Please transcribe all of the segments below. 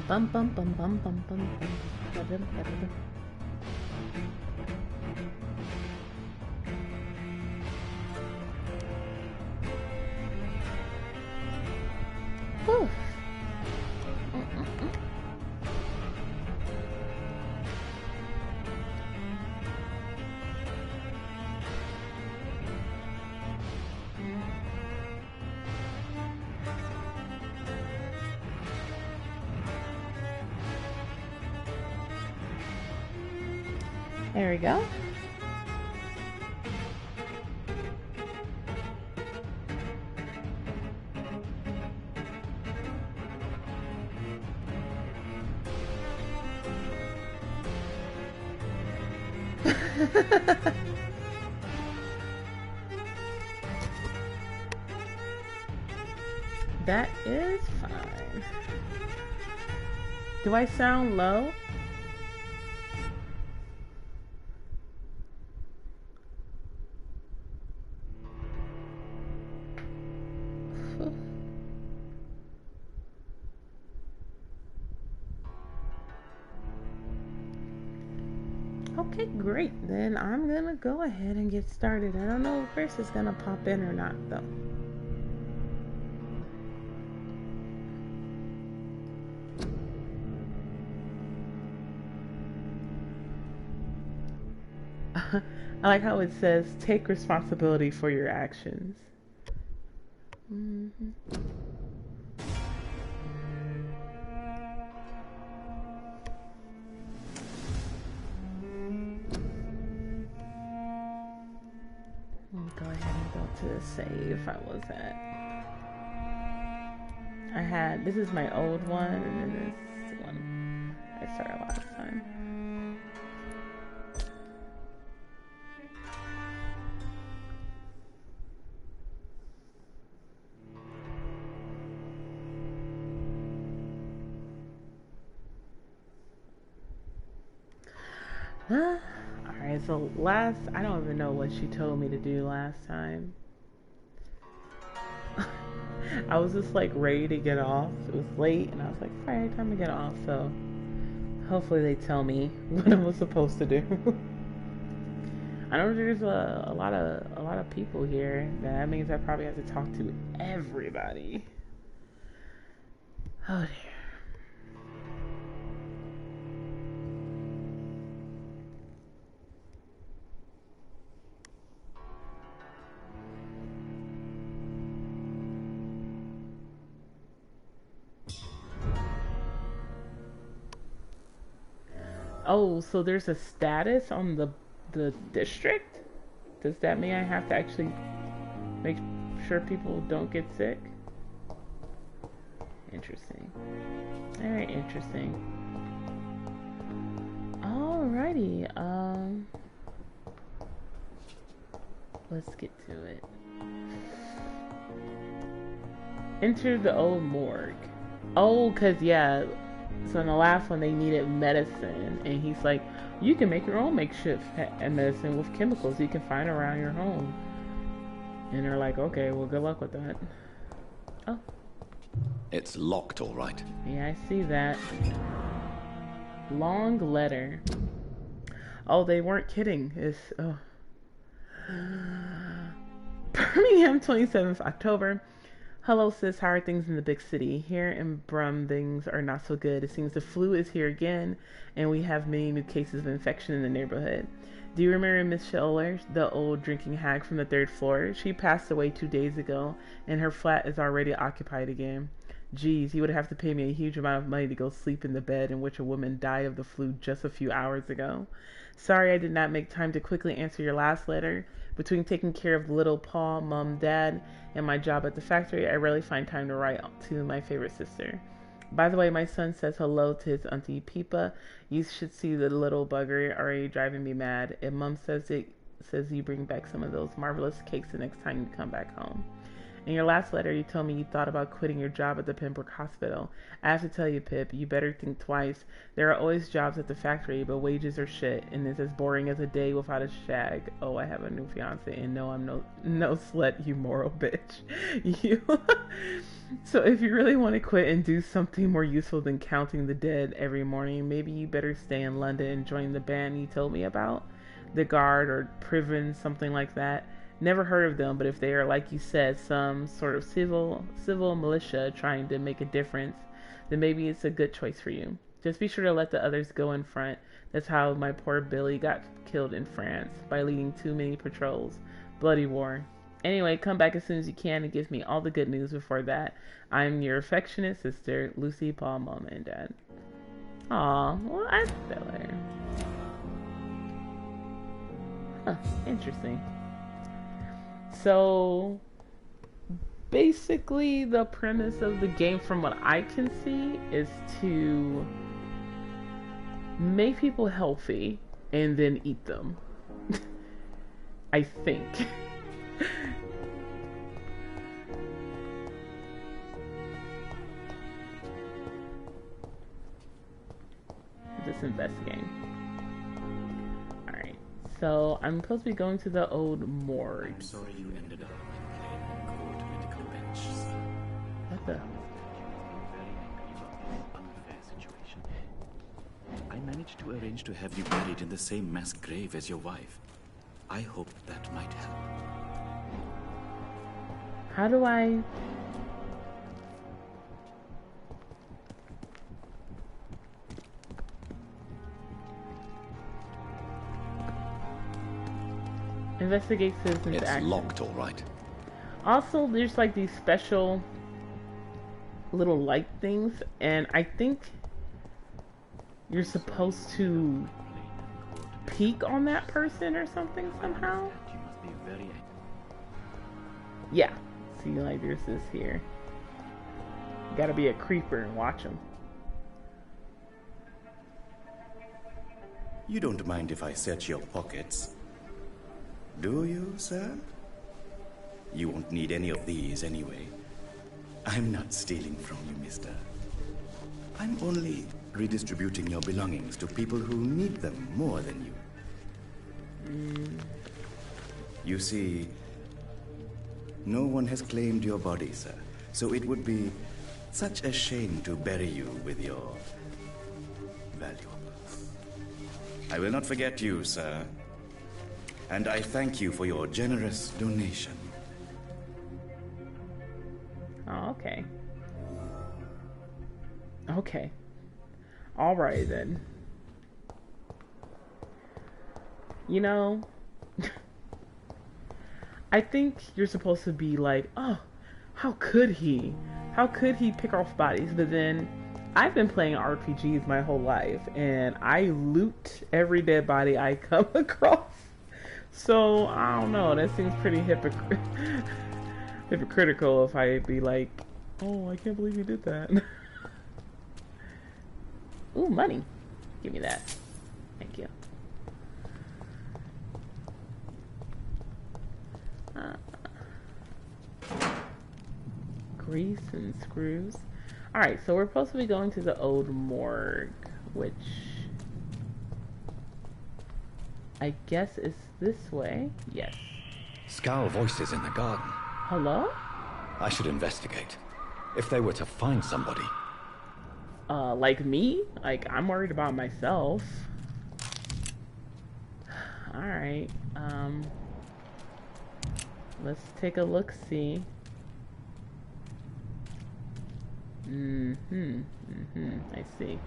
Bum bum bum bum bum bum bum. Whew. There we go. That is fine. Do I sound low? Okay, great. Then I'm gonna go ahead and get started. I don't know if Chris is gonna pop in or not, though. I like how it says, take responsibility for your actions. Mm-hmm. Go ahead and go to the save I was at. This is my old one, and then this one I started last time. Alright, so I don't even know what she told me to do last time. I was just like ready to get off. It was late and I was like, alright, time to get off. So hopefully they tell me what I was supposed to do. I know there's a lot of people here. That means I probably have to talk to everybody. Oh dear. Oh, so there's a status on the district? Does that mean I have to actually make sure people don't get sick? Interesting. Very interesting. Alrighty, let's get to it. Enter the old morgue. Oh, cause yeah, so in the last one they needed medicine, and he's like, you can make your own makeshift medicine with chemicals you can find around your home. And they're like, okay, well, good luck with that. Oh. It's locked, all right. Yeah, I see that. Long letter. Oh, they weren't kidding. It's, oh. Birmingham, 27th October. Hello, sis. How are things in the big city? Here in Brum, things are not so good. It seems the flu is here again, and we have many new cases of infection in the neighborhood. Do you remember Miss Schiller, the old drinking hag from the third floor? She passed away 2 days ago, and her flat is already occupied again. Geez, you would have to pay me a huge amount of money to go sleep in the bed in which a woman died of the flu just a few hours ago. Sorry I did not make time to quickly answer your last letter. Between taking care of little Paul, Mom, Dad, and my job at the factory, I rarely find time to write to my favorite sister. By the way, my son says hello to his auntie Peepa. You should see the little bugger already driving me mad. And Mom says you bring back some of those marvelous cakes the next time you come back home. In your last letter, you told me you thought about quitting your job at the Pembroke Hospital. I have to tell you, Pip, you better think twice. There are always jobs at the factory, but wages are shit, and it's as boring as a day without a shag. Oh, I have a new fiance, and no, I'm no slut, you moral bitch. You. So if you really want to quit and do something more useful than counting the dead every morning, maybe you better stay in London and join the band you told me about. The Guard or Priven, something like that. Never heard of them, but if they are, like you said, some sort of civil militia trying to make a difference, then maybe it's a good choice for you. Just be sure to let the others go in front. That's how my poor Billy got killed in France, by leading too many patrols. Bloody war. Anyway, come back as soon as you can and give me all the good news before that. I'm your affectionate sister, Lucy, Paul, Mom, and Dad. Aw, well, I see that later. Huh, interesting. So, basically, the premise of the game, from what I can see, is to make people healthy and then eat them. I think. Just investigating. Alright, so I'm supposed to be going to the old morgue. I'm sorry you ended up in plain court medical bench. What the? Unfair situation. I managed to arrange to have you buried in the same mass grave as your wife. I hope that might help. How do I... Investigate citizens' It's actions. locked, all right. Also, there's like these special little light things, and I think you're supposed to peek on that person or something somehow. You must be very... Yeah. See, like there's this here. You gotta be a creeper and watch them. You don't mind if I search your pockets, do you, sir? You won't need any of these anyway. I'm not stealing from you, mister. I'm only redistributing your belongings to people who need them more than you. You see, no one has claimed your body, sir, so it would be such a shame to bury you with your valuables. I will not forget you, sir. And I thank you for your generous donation. Oh, okay. Okay. Alright then. You know, I think you're supposed to be like, oh, how could he? How could he pick off bodies? But then, I've been playing RPGs my whole life, and I loot every dead body I come across. So, I don't know, that seems pretty hypocritical if I be like, oh, I can't believe you did that. Ooh, money. Give me that. Thank you. Grease and screws. Alright, so we're supposed to be going to the old morgue, which I guess is this way. Yes. Scowl voices in the garden. Hello? I should investigate. If they were to find somebody. Like me? Like, I'm worried about myself. Alright, let's take a look-see. I see.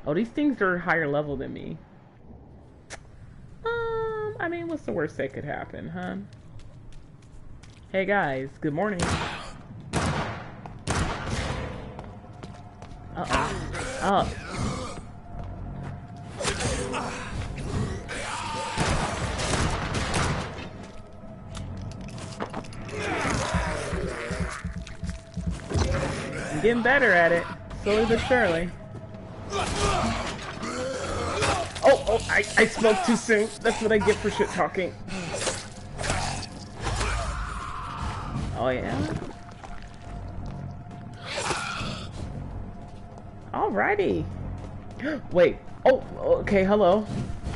Oh, these things are higher level than me. I mean, what's the worst that could happen, huh? Hey guys, good morning. Oh. I'm getting better at it, slowly but surely. Oh, I spoke too soon. That's what I get for shit talking. Oh yeah? Alrighty. Wait. Oh, okay, hello.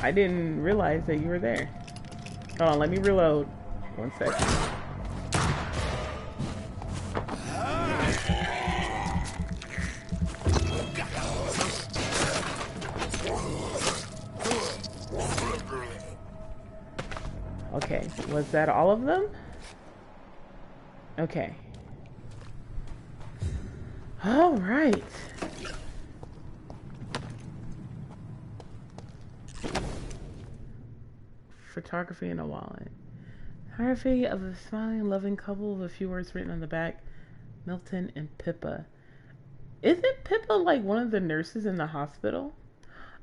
I didn't realize that you were there. Hold on, let me reload. 1 second. Okay, was that all of them? Okay. All right. Photography in a wallet. Photography of a smiling, loving couple with a few words written on the back. Milton and Pippa. Isn't Pippa like one of the nurses in the hospital?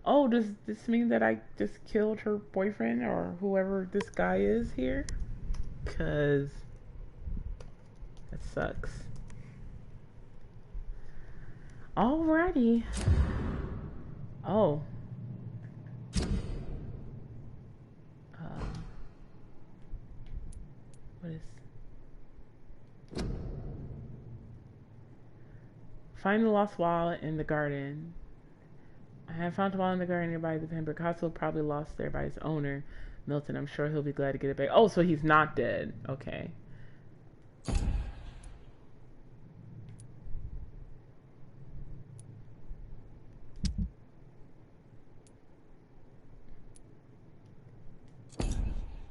Oh, does this mean that I just killed her boyfriend or whoever this guy is here? 'Cause that sucks. Alrighty. Oh. What is... Find the lost wallet in the garden. I have found the wallet in the garden nearby the Pembroke Hospital, probably lost there by its owner, Milton. I'm sure he'll be glad to get it back. Oh, so he's not dead. Okay.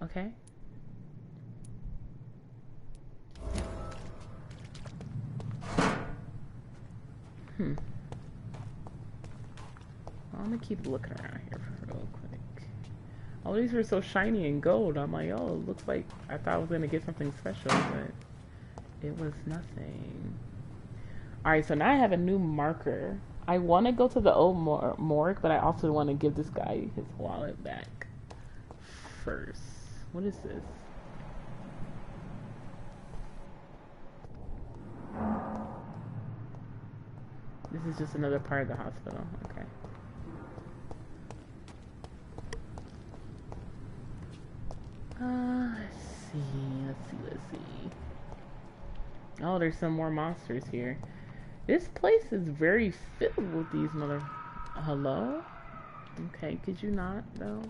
Okay. Well, I'm gonna keep looking around here real quick. All these were so shiny and gold. I'm like, oh, it looks like I thought I was gonna get something special, but it was nothing. Alright, so now I have a new marker. I want to go to the old morgue, but I also want to give this guy his wallet back first. What is this? This is just another part of the hospital. Okay. Let's see. Oh, there's some more monsters here. This place is very filled with these Hello? Okay, could you not, though?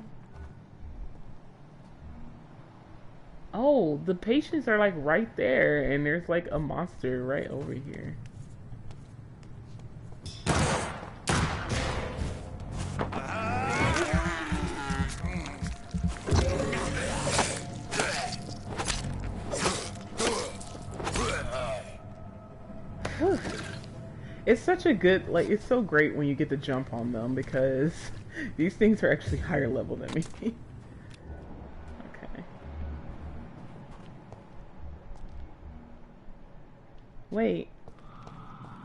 Oh, the patients are, like, right there, and there's, like, a monster right over here. It's such a good, like, it's so great when you get to jump on them because these things are actually higher level than me. Okay. Wait.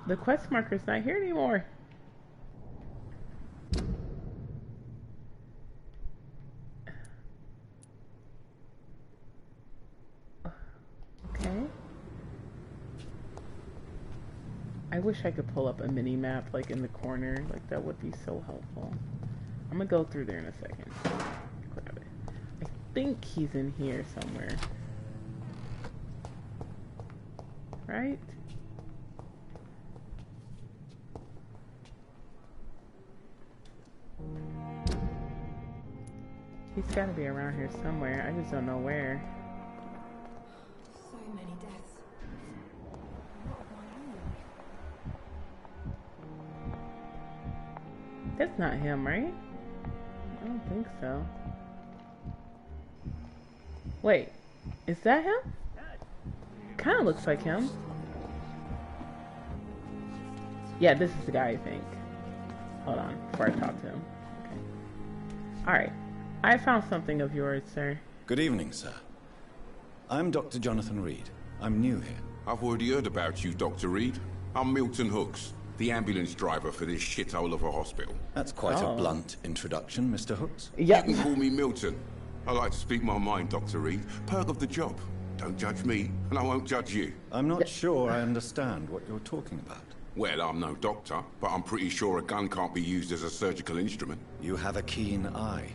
The quest marker's not here anymore. Okay. I wish I could pull up a mini map like in the corner. Like that would be so helpful. I'm gonna go through there in a second. Grab it. I think he's in here somewhere. Right? He's gotta be around here somewhere. I just don't know where. So many deaths. That's not him, right? I don't think so. Wait, is that him? Kinda looks like him. Yeah, this is the guy, I think. Hold on, before I talk to him. Okay. Alright. I found something of yours, sir. Good evening, sir. I'm Dr. Jonathan Reed. I'm new here. I've already heard about you, Dr. Reed. I'm Milton Hooks, the ambulance driver for this shithole of a hospital. That's quite a blunt introduction, Mr. Hooks. Yep. You can call me Milton. I like to speak my mind, Dr. Reed. Perk of the job. Don't judge me, and I won't judge you. I'm not sure I understand what you're talking about. Well, I'm no doctor, but I'm pretty sure a gun can't be used as a surgical instrument. You have a keen eye.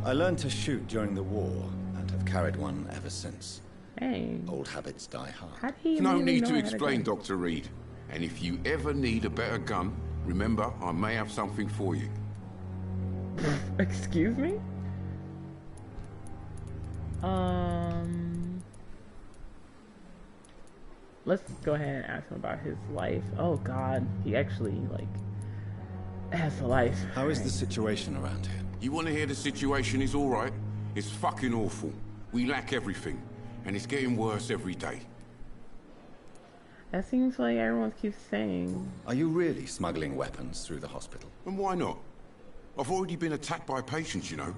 I learned to shoot during the war, and have carried one ever since. Hey. Old habits die hard. How do you No really need know to how explain, go? Dr. Reed. And if you ever need a better gun, remember, I may have something for you. Excuse me? Let's go ahead and ask him about his life. Oh God, he actually has a life. How is the situation around here? You want to hear the situation is all right? It's fucking awful. We lack everything, and it's getting worse every day. That seems like everyone keeps saying. Are you really smuggling weapons through the hospital? And why not? I've already been attacked by patients, you know.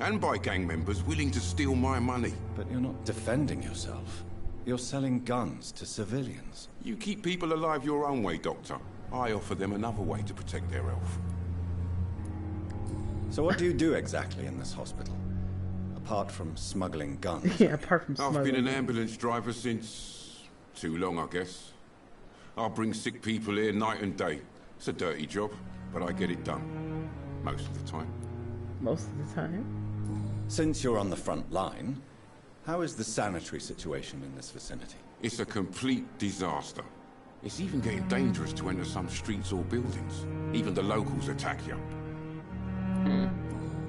And by gang members willing to steal my money. But you're not defending yourself. You're selling guns to civilians. You keep people alive your own way, Doctor. I offer them another way to protect their health. So what do you do exactly in this hospital? Apart from smuggling guns? Yeah, apart from I've smuggling. been an ambulance driver since... too long, I guess. I bring sick people here night and day. It's a dirty job, but I get it done. Most of the time. Most of the time. Since you're on the front line, how is the sanitary situation in this vicinity? It's a complete disaster. It's even getting dangerous to enter some streets or buildings. Even the locals attack you.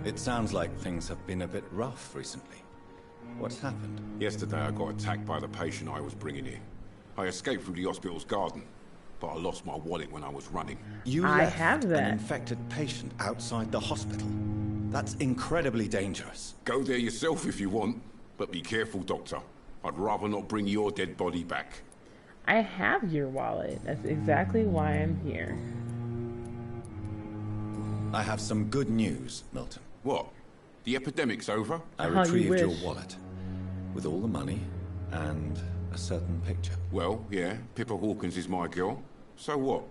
It sounds like things have been a bit rough recently. What's happened? Yesterday I got attacked by the patient I was bringing here. I escaped through the hospital's garden, but I lost my wallet when I was running. You I left have that. an infected patient outside the hospital. That's incredibly dangerous. Go there yourself if you want, but be careful, Doctor. I'd rather not bring your dead body back. I have your wallet. That's exactly why I'm here. I have some good news, Milton. What? The epidemic's over? I you retrieved your wish. wallet with all the money and a certain picture. Well, yeah, Pippa Hawkins is my girl. So what?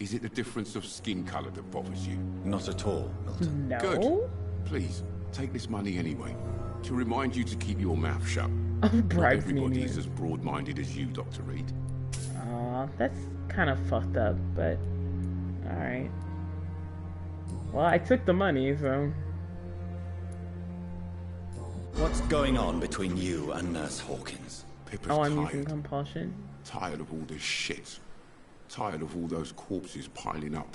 Is it the difference of skin colour that bothers you? Not at all, Milton. No. Good. Please, take this money anyway. To remind you to keep your mouth shut. Oh, Not bribes me. everybody is as broad-minded as you, Dr. Reed. Aw, that's kind of fucked up, but alright. Well, I took the money, so. What's going on between you and Nurse Hawkins? Pippa's Oh, I'm using tired. compulsion. Tired of all this shit. Tired of all those corpses piling up.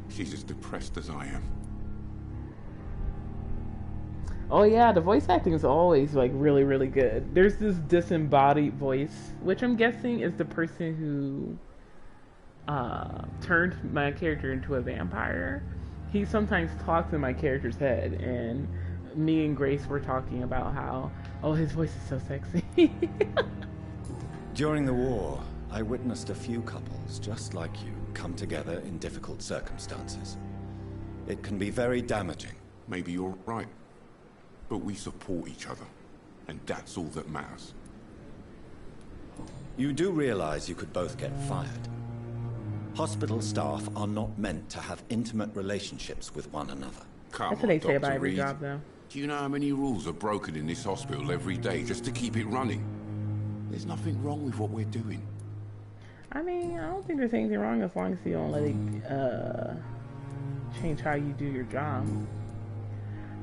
She's as depressed as I am. Oh yeah, the voice acting is always really, really good. There's this disembodied voice, which I'm guessing is the person who turned my character into a vampire. He sometimes talks in my character's head, and me and Grace were talking about how, oh, his voice is so sexy. During the war, I witnessed a few couples just like you come together in difficult circumstances. It can be very damaging. Maybe you're right. But we support each other. And that's all that matters. You do realize you could both get fired. Hospital staff are not meant to have intimate relationships with one another. Come That's on, what they say Dr. about every Reed. job, though. Do you know how many rules are broken in this hospital every day just to keep it running? There's nothing wrong with what we're doing. I mean, I don't think there's anything wrong as long as you don't let it change how you do your job.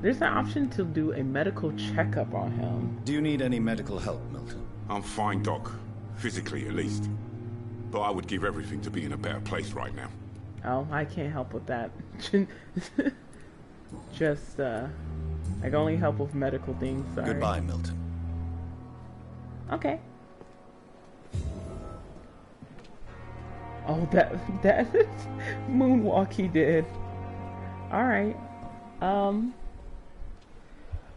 There's an option to do a medical checkup on him. Do you need any medical help, Milton? I'm fine, Doc. Physically, at least. But I would give everything to be in a better place right now. Oh, I can't help with that. Just, I can only help with medical things, sorry. Goodbye, Milton. Okay. Oh, that moonwalk he did. Alright.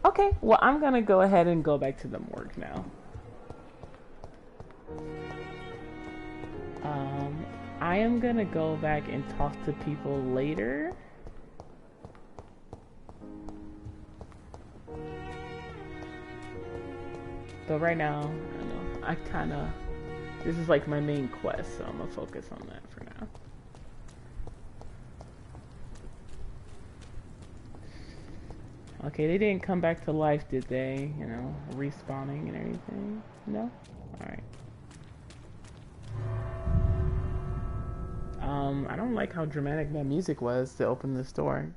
Okay, well, I'm gonna go ahead and go back to the morgue now. I am gonna go back and talk to people later. But right now, I don't know. I kind of, this is like my main quest, so I'm gonna focus on that for now. Okay, they didn't come back to life, did they? You know, respawning and everything? No? Alright. I don't like how dramatic that music was to open this door.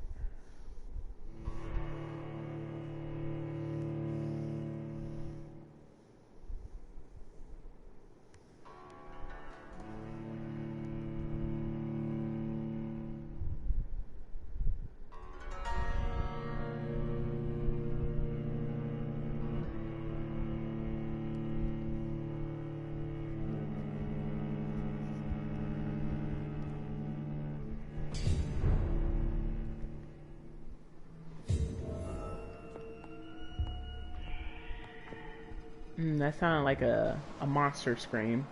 That sounded like a monster scream.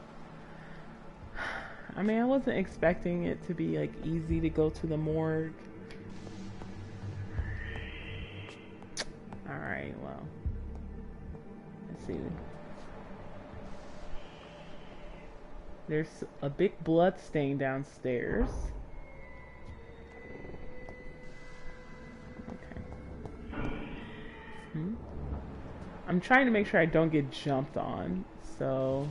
I mean, I wasn't expecting it to be like easy to go to the morgue. Alright, well. Let's see. There's a big blood stain downstairs. Okay. I'm trying to make sure I don't get jumped on, so...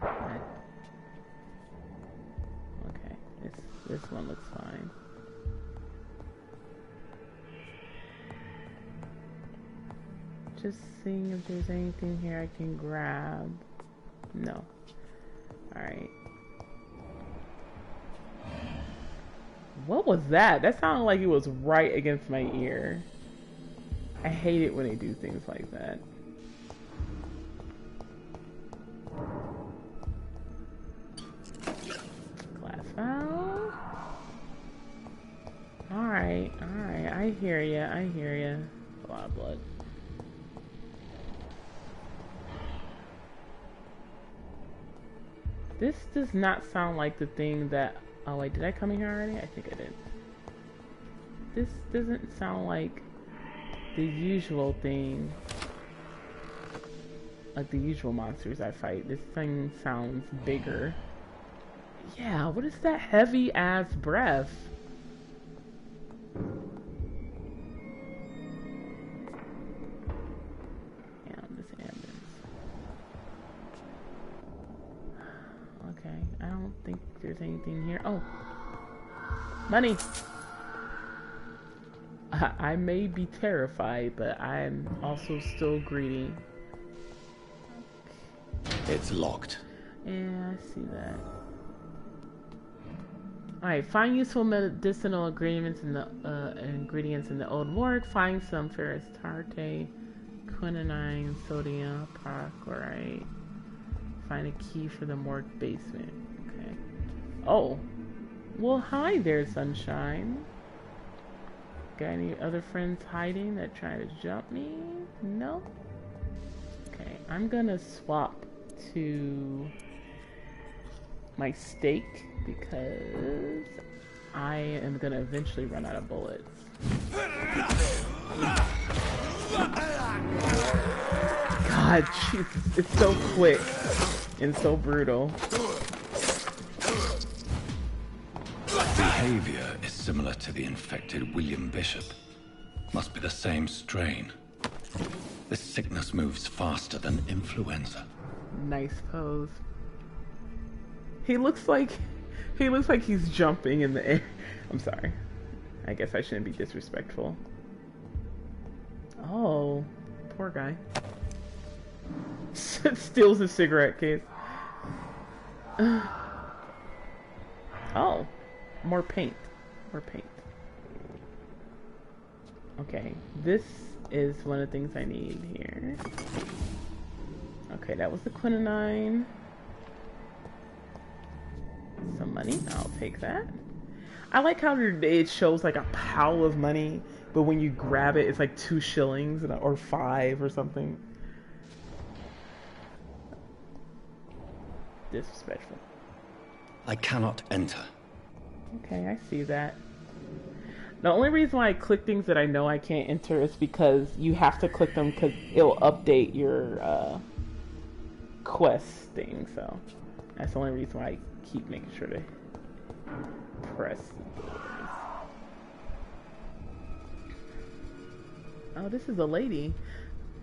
Okay, this one looks fine. Just seeing if there's anything here I can grab. No. Alright. What was that? That sounded like it was right against my ear. I hate it when they do things like that. Glass foul. Alright, alright. I hear ya. I hear ya. A lot of blood. This does not sound like the thing that... Oh wait, did I come in here already? I think I did. This doesn't sound like the usual thing. Like the usual monsters I fight. This thing sounds bigger. Yeah, what is that heavy ass breath? Damn, this ambulance. Okay, I don't think there's anything here. Oh, money. I may be terrified, but I'm also still greedy. It's locked. Yeah, I see that. Alright, find useful medicinal ingredients in the old morgue. Find some ferrous tartrate, quinine, sodium, perchlorate. Find a key for the morgue basement. Okay. Oh. Well, hi there, sunshine. Got any other friends hiding that try to jump me? No? Okay, I'm gonna swap to my steak because I am gonna eventually run out of bullets. God, Jesus, it's so quick and so brutal. Behavior is similar to the infected William Bishop. Must be the same strain. This sickness moves faster than influenza. Nice pose. He looks like he's jumping in the air. I'm sorry. I guess I shouldn't be disrespectful. Oh, poor guy. Steals his cigarette case. Oh, more paint. More paint. Okay, this is one of the things I need here. Okay, that was the quinine. Some money, I'll take that. I like how it shows like a pile of money, but when you grab it, it's like 2 shillings or 5 or something. Disrespectful. I cannot enter. Okay, I see that. The only reason why I click things that I know I can't enter is because you have to click them because it'll update your quest thing. So that's the only reason why I keep making sure to press the doors. Oh, this is a lady,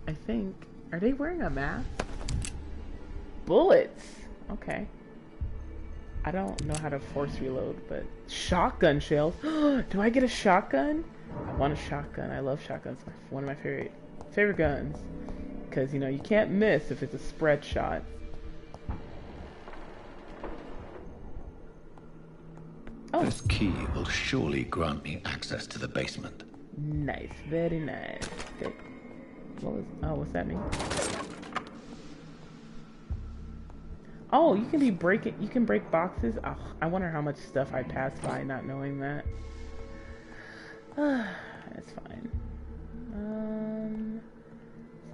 I think. Are they wearing a mask? Bullets. Okay. I don't know how to force reload, but shotgun shells. Do I get a shotgun? I want a shotgun. I love shotguns. One of my favorite guns. Because, you know, you can't miss if it's a spread shot. Oh. This key will surely grant me access to the basement. Nice. Very nice. Okay. What's that mean? Oh, you can break boxes. Oh, I wonder how much stuff I passed by not knowing that. That's fine.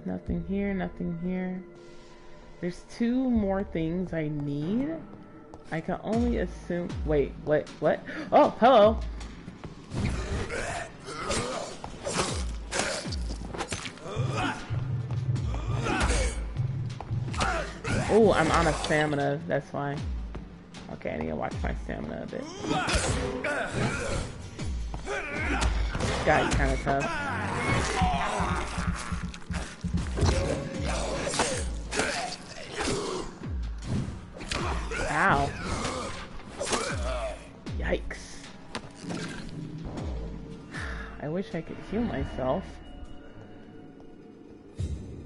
Nothing here, nothing here. There's 2 more things I need. I can only assume. Wait, what? Oh, hello. Oh, I'm on a stamina, that's why. Okay, I need to watch my stamina a bit. This guy's kind of tough. Ow. Yikes. I wish I could heal myself.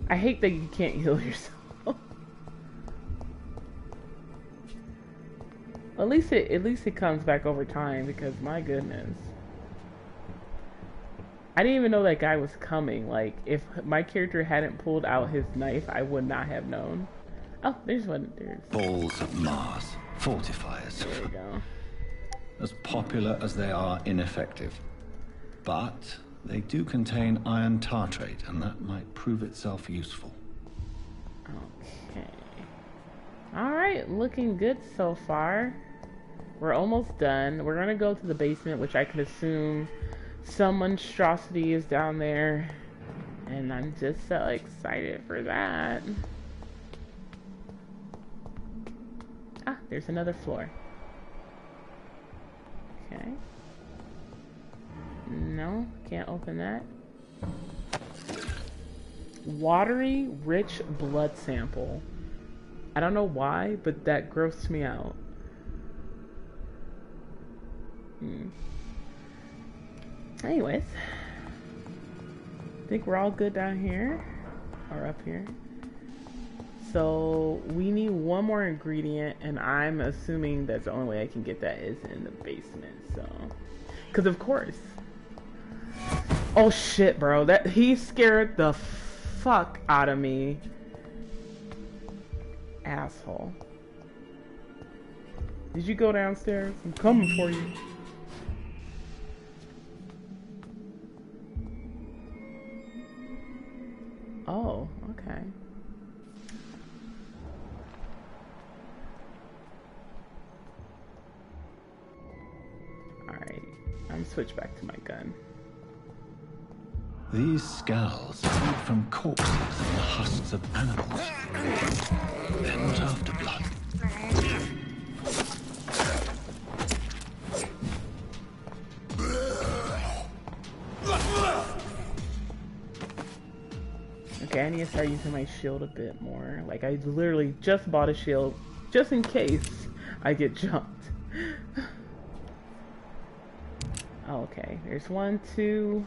I hate that you can't heal yourself. At least it comes back over time, because my goodness. I didn't even know that guy was coming. Like, if my character hadn't pulled out his knife, I would not have known. Oh, there's one. There's Balls of Mars. Fortifiers. There we go. As popular as they are ineffective. But they do contain iron tartrate, and that might prove itself useful. Okay. Alright, looking good so far. We're almost done. We're gonna go to the basement, which I can assume some monstrosity is down there. And I'm just so excited for that. Ah, there's another floor. Okay. No, can't open that. Watery, rich blood sample. I don't know why, but that grossed me out. Anyways. I think we're all good down here. Or up here. So, we need one more ingredient, and I'm assuming that's the only way I can get that is in the basement, so. Because of course. Oh shit, bro. He scared the fuck out of me. Asshole. Did you go downstairs? I'm coming for you. Oh, okay. Alright. I'm switch back to my gun. These skulls are made from corpses and the husks of animals. They're not after blood. Okay, I need to start using my shield a bit more. Like, I literally just bought a shield just in case I get jumped. Oh, okay, there's 1, 2.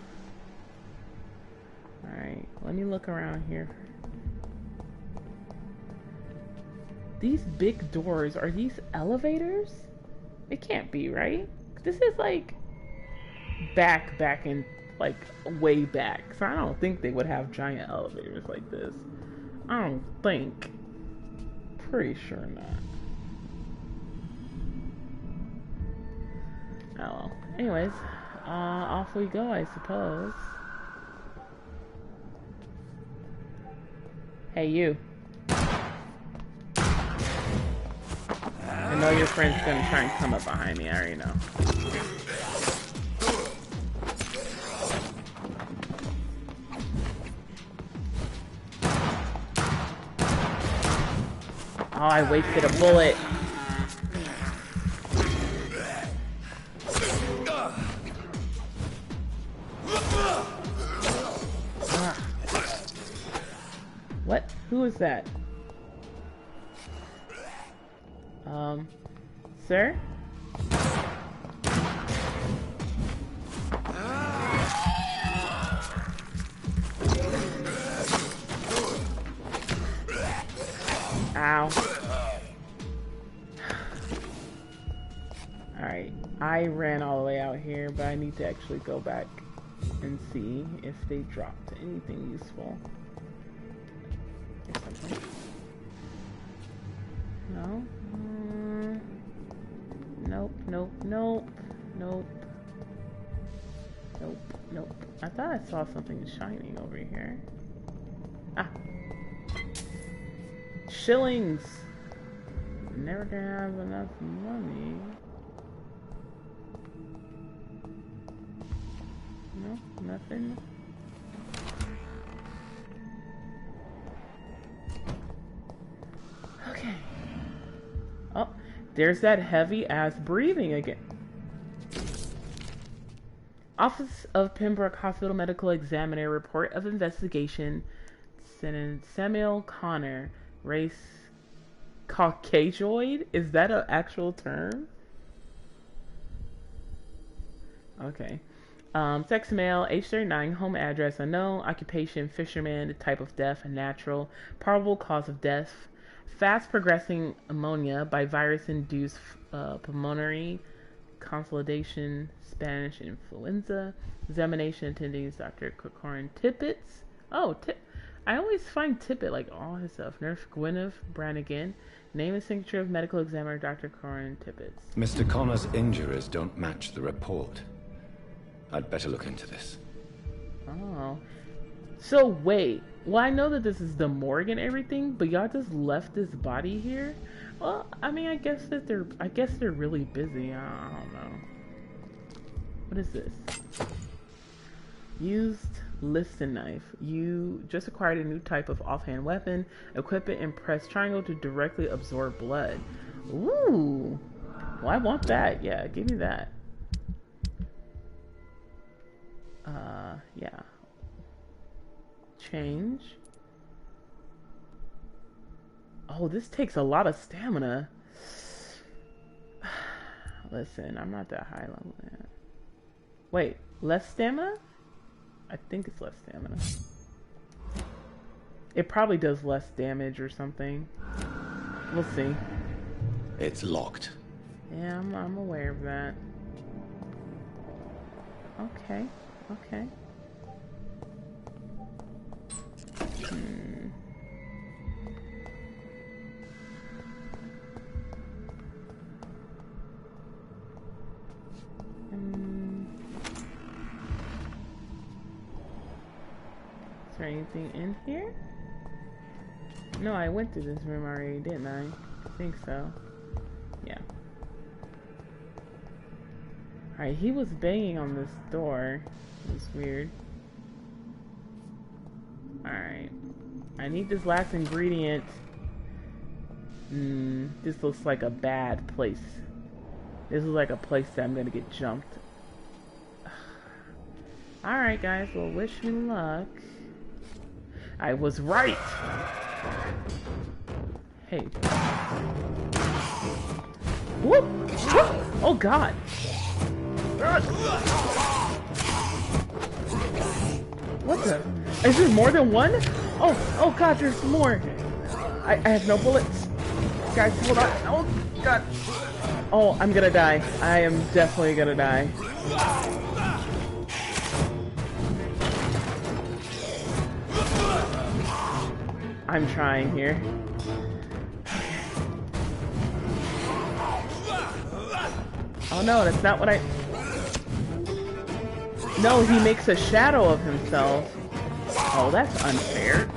Alright, let me look around here. These big doors, are these elevators? It can't be, right? This is like back in, like, way back. So I don't think they would have giant elevators like this. I don't think. Pretty sure not. Oh well. Anyways, off we go, I suppose. Hey, you. I know your friend's gonna try and come up behind me, I already know. Oh, I wasted a bullet. What? Who is that? Sir? Ow. Alright, I ran all the way out here, but I need to actually go back and see if they dropped anything useful. Or something. No? Nope, nope, nope, nope. Nope, nope. I thought I saw something shining over here. Ah. Shillings! Never gonna have enough money. No, nothing. Okay. Oh, there's that heavy ass breathing again. Office of Pembroke Hospital Medical Examiner report of investigation. Samuel Connor, race Caucasoid? Is that an actual term? Okay. Sex male, age 39, home address unknown, occupation fisherman, type of death natural, probable cause of death, fast progressing pneumonia by virus induced pulmonary consolidation, Spanish influenza, examination attendees Dr. Corin Tippett. Oh, I always find Tippett like all his stuff. Nurse Gwyneth Brannigan, name and signature of medical examiner Dr. Corin Tippett. Mr. Connor's injuries don't match the report. I'd better look into this. Oh. So wait. Well, I know that this is the morgue and everything, but y'all just left this body here? Well, I mean, I guess they're really busy. I don't know. What is this? Used liston knife. You just acquired a new type of offhand weapon. Equip it and press triangle to directly absorb blood. Ooh. Well, I want that. Yeah, give me that. Yeah. Change. Oh, this takes a lot of stamina. Listen, I'm not that high level yet. Wait, less stamina? I think it's less stamina. It probably does less damage or something. We'll see. It's locked. Yeah, I'm aware of that. Okay, okay. Is there anything in here? No, I went to this room already, didn't I? I think so. Yeah. Alright, he was banging on this door. It was weird. Alright. I need this last ingredient. This looks like a bad place. This is like a place that I'm gonna get jumped. Alright guys, well wish me luck. I was right! Hey. Whoop! Whoop! Oh god! What the? Is there more than one? Oh god, there's more! I have no bullets. Guys, hold on. Oh god. Oh, I'm gonna die. I am definitely gonna die. I'm trying here. Oh no, that's not what I... No, he makes a shadow of himself. Oh, that's unfair.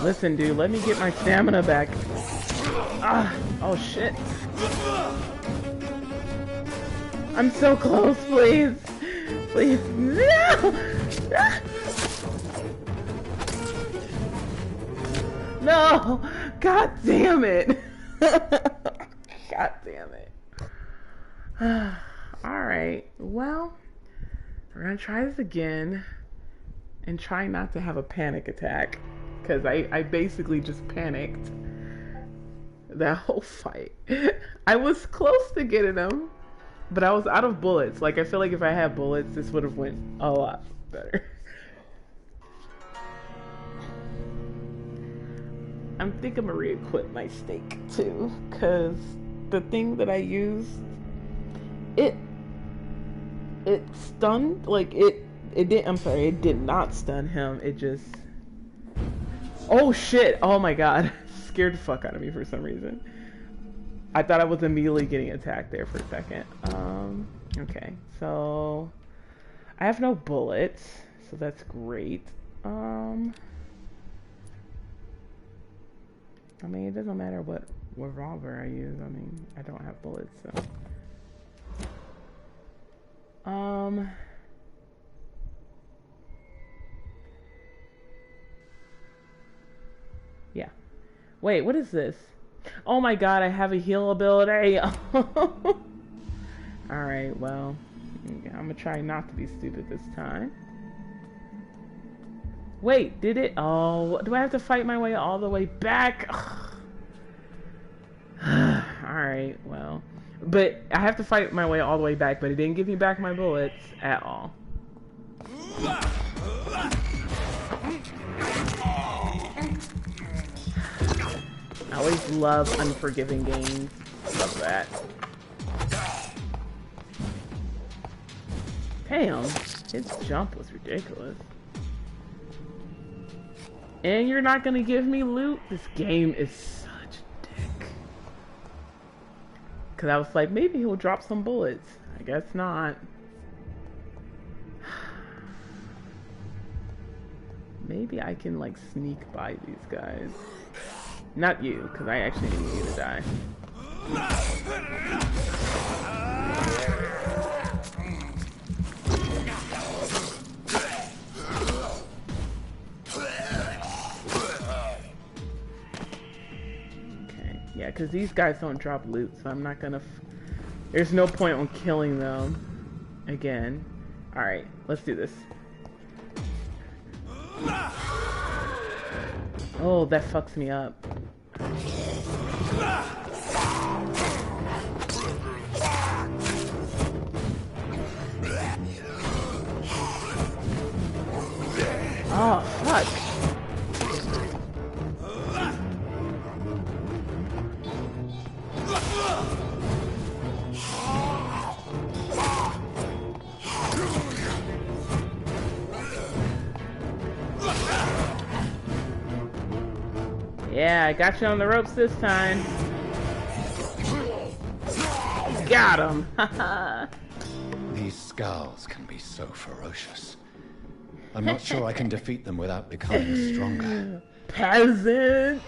Listen, dude, let me get my stamina back. Ah, oh shit. I'm so close, please. Please. No! No! God damn it. God damn it. Alright, well, we're gonna try this again and try not to have a panic attack, because I basically just panicked that whole fight. I was close to getting him, but I was out of bullets. Like, I feel like if I had bullets, this would have went a lot better. I think I'm gonna re-equip my stake too, because the thing that I used, it stunned, like it did, I'm sorry, it did not stun him, it just, oh shit, oh my god, scared the fuck out of me for some reason. I thought I was immediately getting attacked there for a second. Okay, so I have no bullets, so that's great. I mean, it doesn't matter what revolver I use. I mean, I don't have bullets, so. Yeah. Wait, what is this? Oh my god, I have a heal ability. Alright, well, I'm gonna try not to be stupid this time. Wait, did it? Oh, do I have to fight my way all the way back? Alright, well. But I have to fight my way all the way back, but it didn't give me back my bullets at all. I always love unforgiving games. Love that. Damn, his jump was ridiculous. And you're not gonna give me loot? This game is such a dick. Cause I was like, maybe he'll drop some bullets. I guess not. Maybe I can like sneak by these guys. Not you, cause I actually need you to die. Yeah, because these guys don't drop loot, so I'm not gonna... There's no point on killing them again. Alright, let's do this. Oh, that fucks me up. Oh, fuck. Yeah, I got you on the ropes this time. Got him! These scowls can be so ferocious. I'm not sure I can defeat them without becoming stronger. Peasant!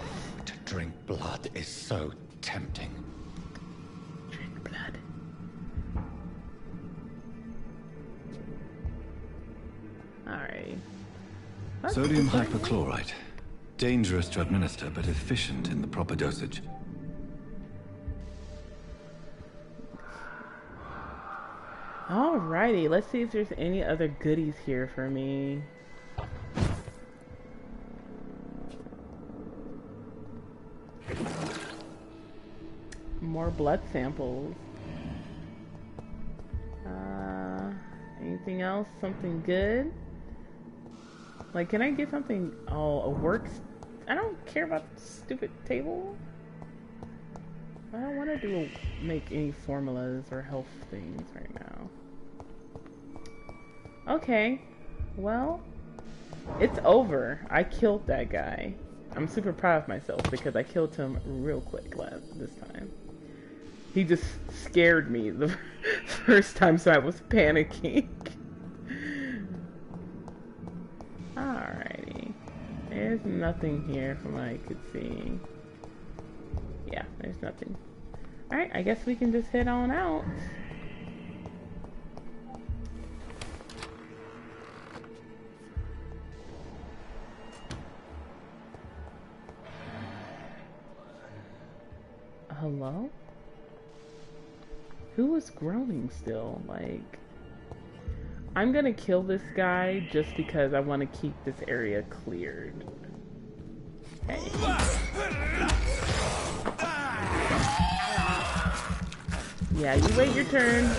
To drink blood is so tempting. Drink blood. Alright. Sodium hypochlorite. Dangerous to administer, but efficient in the proper dosage. Alrighty, let's see if there's any other goodies here for me. More blood samples. Anything else? Something good? Like, can I get something? Oh, a works? I don't care about the stupid table. I don't want to make any formulas or health things right now. Okay, well, it's over. I killed that guy. I'm super proud of myself because I killed him real quick this time. He just scared me the first time, so I was panicking. Alrighty. There's nothing here from what I could see. Yeah, there's nothing. Alright, I guess we can just head on out. Hello? Who is groaning still? Like, I'm gonna kill this guy just because I want to keep this area cleared. Hey. Yeah, you wait your turn.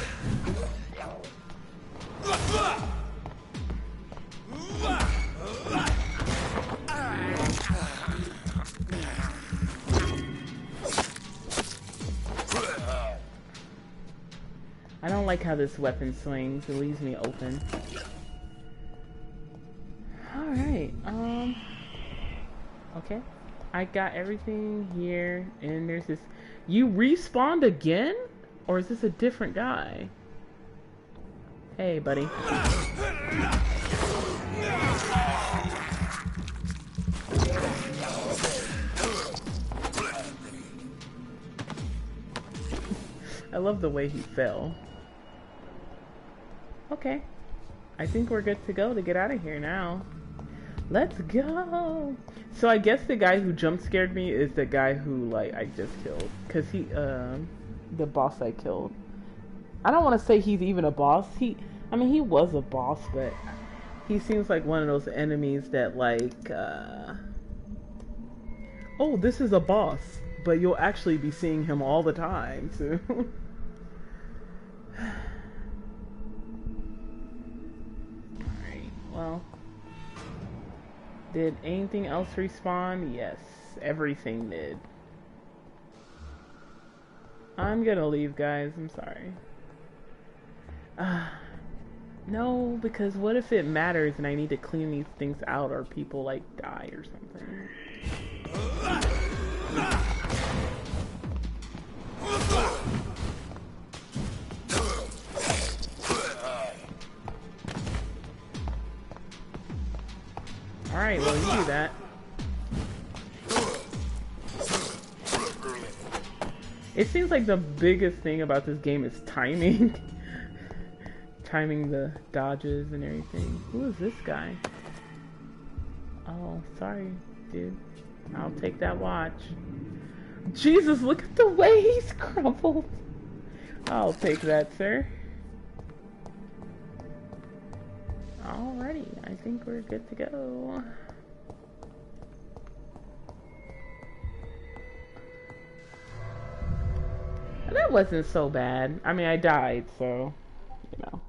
I don't like how this weapon swings. It leaves me open. Alright, okay. I got everything here, and there's this... You respawned again? Or is this a different guy? Hey, buddy. I love the way he fell. Okay. I think we're good to go to get out of here now. Let's go! So I guess the guy who jump scared me is the guy who, like, I just killed. Because he, the boss I killed. I don't want to say he's even a boss. I mean, he was a boss, but he seems like one of those enemies that, like, oh, this is a boss. But you'll actually be seeing him all the time, too. Alright, well. Did anything else respawn? Yes, everything did. I'm gonna leave, guys. I'm sorry. No, because what if it matters and I need to clean these things out or people, like, die or something? Alright, well, you do that. It seems like the biggest thing about this game is timing. Timing the dodges and everything. Who is this guy? Oh, sorry, dude. I'll take that watch. Jesus, look at the way he's crumpled. I'll take that, sir. Alrighty, I think we're good to go. That wasn't so bad. I mean, I died, so, you know.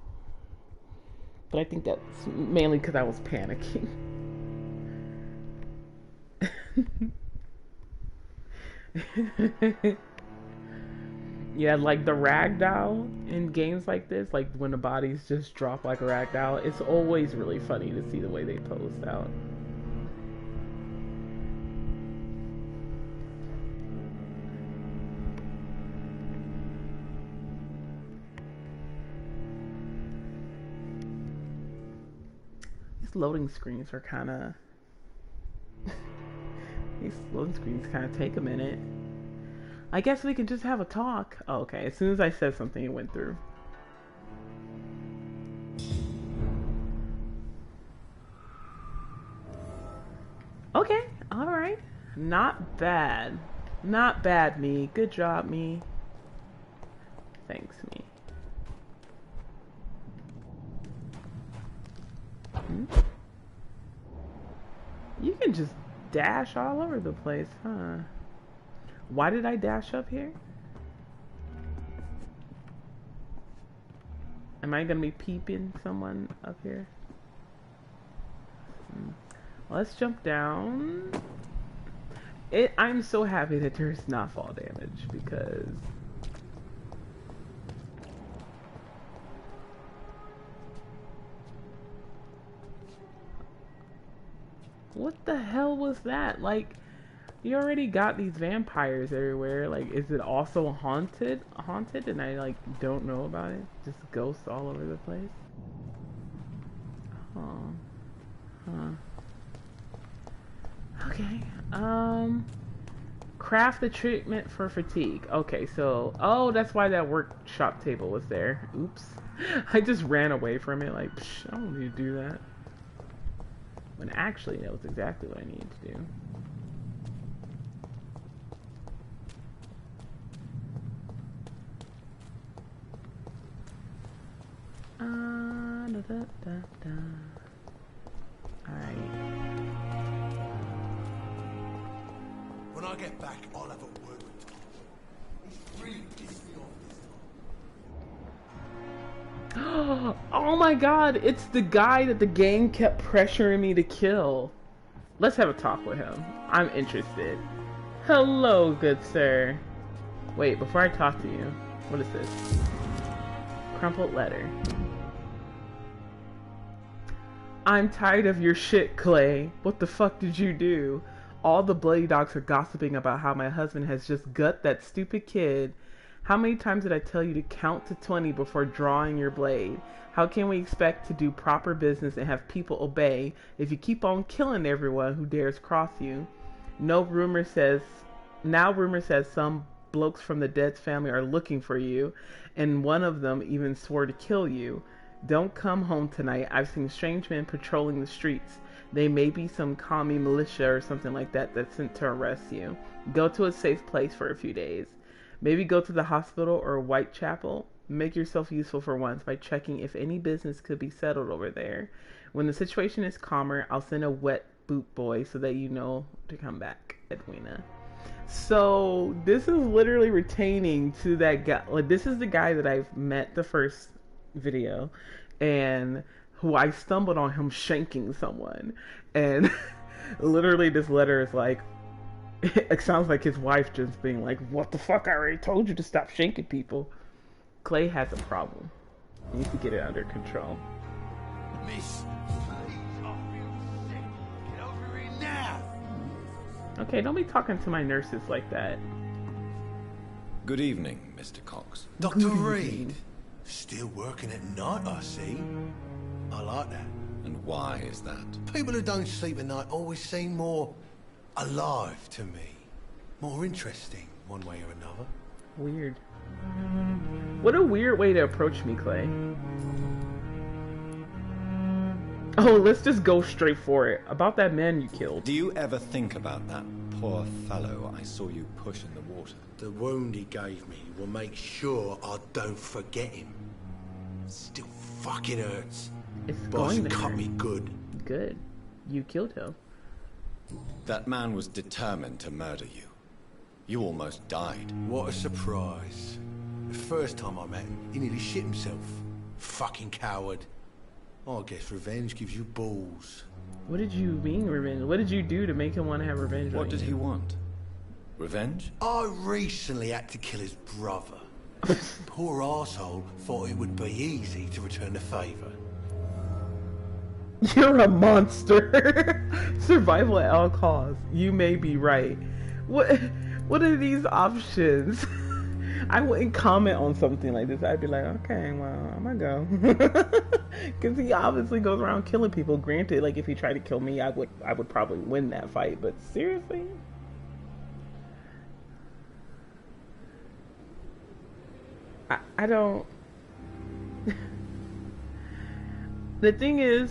But I think that's mainly because I was panicking. Yeah, like the ragdoll in games like this, like when the bodies just drop like a ragdoll, it's always really funny to see the way they posed out. These loading screens are kind of... These loading screens kind of take a minute. I guess we can just have a talk. Oh, okay, as soon as I said something, it went through. Okay, alright. Not bad. Not bad, me. Good job, me. Thanks, me. You can just dash all over the place, huh? Why did I dash up here? Am I gonna be peeping someone up here? Let's jump down. I'm so happy that there's not fall damage because... What the hell was that? Like, you already got these vampires everywhere. Like, is it also haunted? Haunted and I, like, don't know about it? Just ghosts all over the place? Oh. Huh. Okay. Craft the treatment for fatigue. Okay, so... Oh, that's why that workshop table was there. Oops. I just ran away from it. Like, psh, I don't need to do that. When actually, that was exactly what I needed to do. Da, da, da. Alright. When I get back, I'll have a word with Tom. He's really pissed me off. Oh my god, it's the guy that the gang kept pressuring me to kill. Let's have a talk with him. I'm interested. Hello, good sir. Wait, before I talk to you, what is this? Crumpled letter. I'm tired of your shit, Clay. What the fuck did you do? All the bloody dogs are gossiping about how my husband has just gut that stupid kid. How many times did I tell you to count to 20 before drawing your blade? How can we expect to do proper business and have people obey if you keep on killing everyone who dares cross you? Now rumor says some blokes from the Dead's family are looking for you, and one of them even swore to kill you. Don't come home tonight. I've seen strange men patrolling the streets. They may be some commie militia or something like that that's sent to arrest you. Go to a safe place for a few days. Maybe go to the hospital or Whitechapel. Make yourself useful for once by checking if any business could be settled over there. When the situation is calmer, I'll send a wet boot boy so that you know to come back, Edwina. So this is literally retaining to that guy. Like, this is the guy that I've met the first video, and who I stumbled on him shanking someone, and literally this letter is like, it sounds like his wife just being like, what the fuck, I already told you to stop shanking people. Clay has a problem. He needs to get it under control. Miss, please, I feel sick. Get over here now. Okay, don't be talking to my nurses like that. Good evening, Mr. Cox. Dr. Reed. Still working at night, I see. I like that. And why is that? People who don't sleep at night always seem more alive to me. More interesting, one way or another. Weird. What a weird way to approach me, Clay. Oh, let's just go straight for it. About that man you killed. Do you ever think about that poor fellow I saw you push in the water? The wound he gave me will make sure I don't forget him. Still fucking hurts. It's Boss going to cut hurt. me good. Good. You killed him. That man was determined to murder you. You almost died. What a surprise. The first time I met him, he nearly shit himself. Fucking coward. I guess revenge gives you balls. What did you mean revenge? What did you do to make him want to have revenge What on did you? he want? Revenge? I recently had to kill his brother. Poor arsehole thought it would be easy to return the favour. You're a monster. Survival at all costs. You may be right. What are these options? I wouldn't comment on something like this. I'd be like, okay, well, I'm gonna go. Because he obviously goes around killing people. Granted, like, if he tried to kill me, I would probably win that fight. But seriously? I don't... The thing is,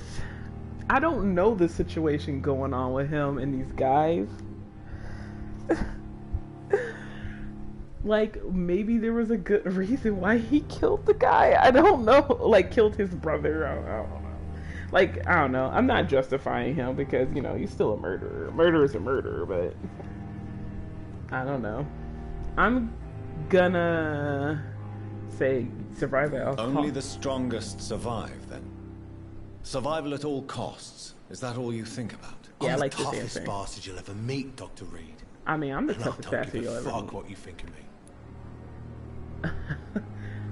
I don't know the situation going on with him and these guys. Like, maybe there was a good reason why he killed the guy. I don't know. Like, killed his brother. I don't know. Like, I don't know. I'm not justifying him because, you know, he's still a murderer. Murder is a murderer, but I don't know. I'm gonna say survival at all costs. Only the strongest survive, then? Survival at all costs. Is that all you think about? Yeah, I I'm like the this toughest answer. bastard you'll ever meet, Dr. Reed. I mean, I'm the And I toughest don't bastard give you'll a ever fuck meet. what you think of me.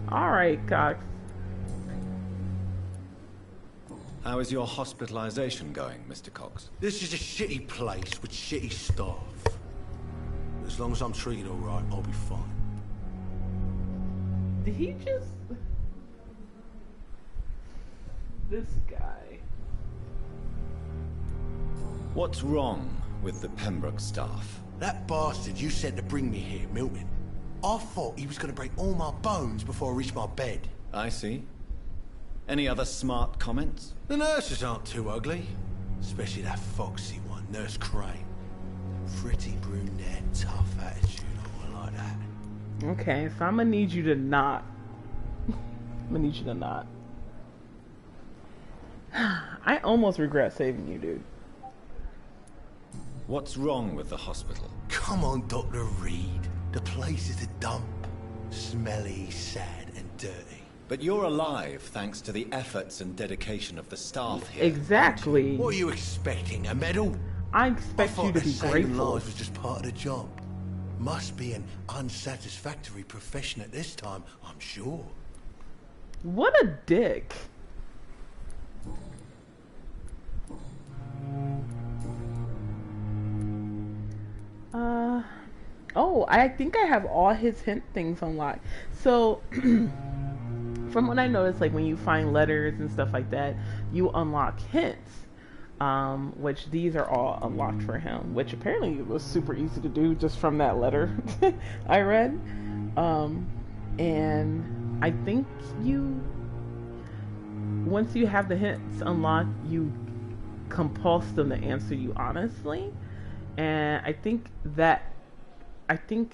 Alright, Cox. How is your hospitalization going, Mr. Cox? This is a shitty place with shitty staff. As long as I'm treated alright, I'll be fine. Did he just... This guy. What's wrong with the Pembroke staff? That bastard you sent to bring me here, Milton. I thought he was going to break all my bones before I reached my bed. I see. Any other smart comments? The nurses aren't too ugly. Especially that foxy one, Nurse Crane. Pretty brunette, tough attitude, I like that. Okay, so I'm gonna need you to not. I'm gonna need you to not. I almost regret saving you, dude. What's wrong with the hospital? Come on, Dr. Reed. The place is a dump. Smelly, sad, and dirty. But you're alive thanks to the efforts and dedication of the staff here. Exactly. What are you expecting, a medal? I expect you to be saving grateful. lives was just part of the job. Must be an unsatisfactory profession at this time, I'm sure. What a dick. Oh, I think I have all his hint things unlocked. So, from what I noticed, like when you find letters and stuff like that, you unlock hints. Which these are all unlocked for him, which apparently was super easy to do just from that letter I read. And I think once you have the hints unlocked, you compulse them to answer you honestly. And I think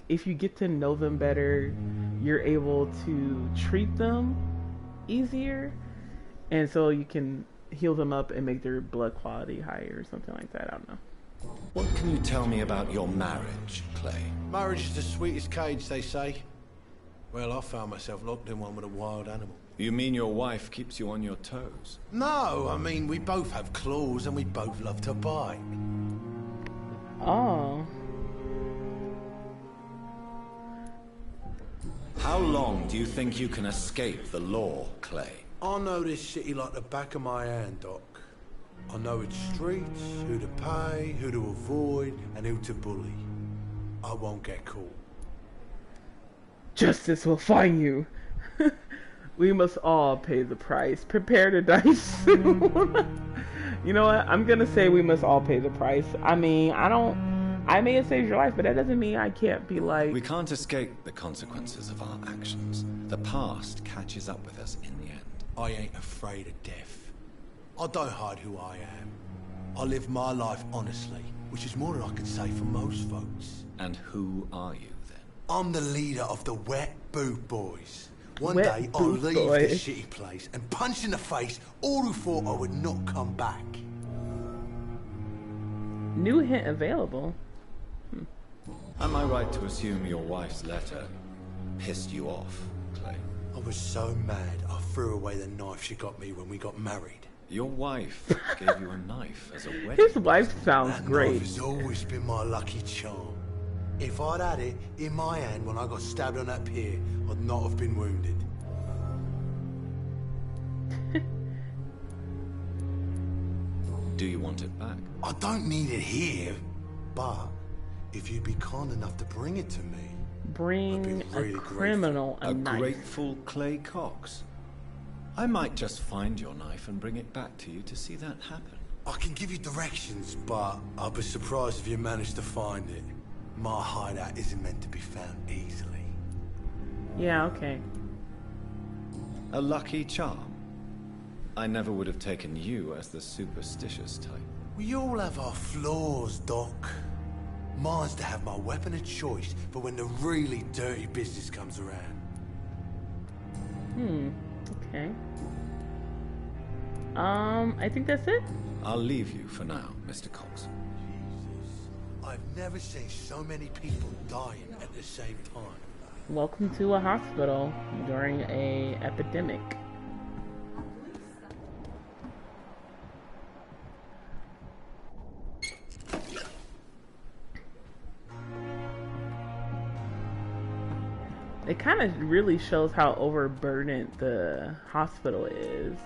if you get to know them better, you're able to treat them easier. And so you can heal them up and make their blood quality higher or something like that. I don't know. What can you tell me about your marriage, Clay? Marriage is the sweetest cage, they say. Well, I found myself locked in one with a wild animal. You mean your wife keeps you on your toes? No, I mean, we both have claws and we both love to bite. Oh. How long do you think you can escape the law, Clay? I know this city like the back of my hand, Doc. I know its streets, who to pay, who to avoid, and who to bully. I won't get caught. Justice will find you. We must all pay the price. Prepare to die soon. You know what? I'm gonna say we must all pay the price. I mean, I may have saved your life, but that doesn't mean I can't be like... We can't escape the consequences of our actions. The past catches up with us in the end. I ain't afraid of death. I don't hide who I am. I live my life honestly, which is more than I can say for most folks. And who are you, then? I'm the leader of the Wet Boot Boys. One Wet day, I'll Boot leave Boys. this shitty place and punch in the face all who thought I would not come back. New hint available. Am I right to assume your wife's letter pissed you off, Clay? I was so mad, I threw away the knife she got me when we got married. Your wife gave you a knife as a wedding His wife present. sounds That great. knife has always been my lucky charm. If I'd had it in my hand when I got stabbed on that pier, I'd not have been wounded. Do you want it back? I don't need it here, but if you'd be kind enough to bring it to me, Bring I'd be a really criminal a A knife. grateful Clay Cox. I might just find your knife and bring it back to you to see that happen. I can give you directions, but I'll be surprised if you manage to find it. My hideout isn't meant to be found easily. Yeah, okay. A lucky charm. I never would have taken you as the superstitious type. We all have our flaws, Doc. Mine's to have my weapon of choice for when the really dirty business comes around. Okay. I think that's it. I'll leave you for now, Mr. Cox. Jesus, I've never seen so many people dying at the same time. Welcome to a hospital during a epidemic. It kind of really shows how overburdened the hospital is.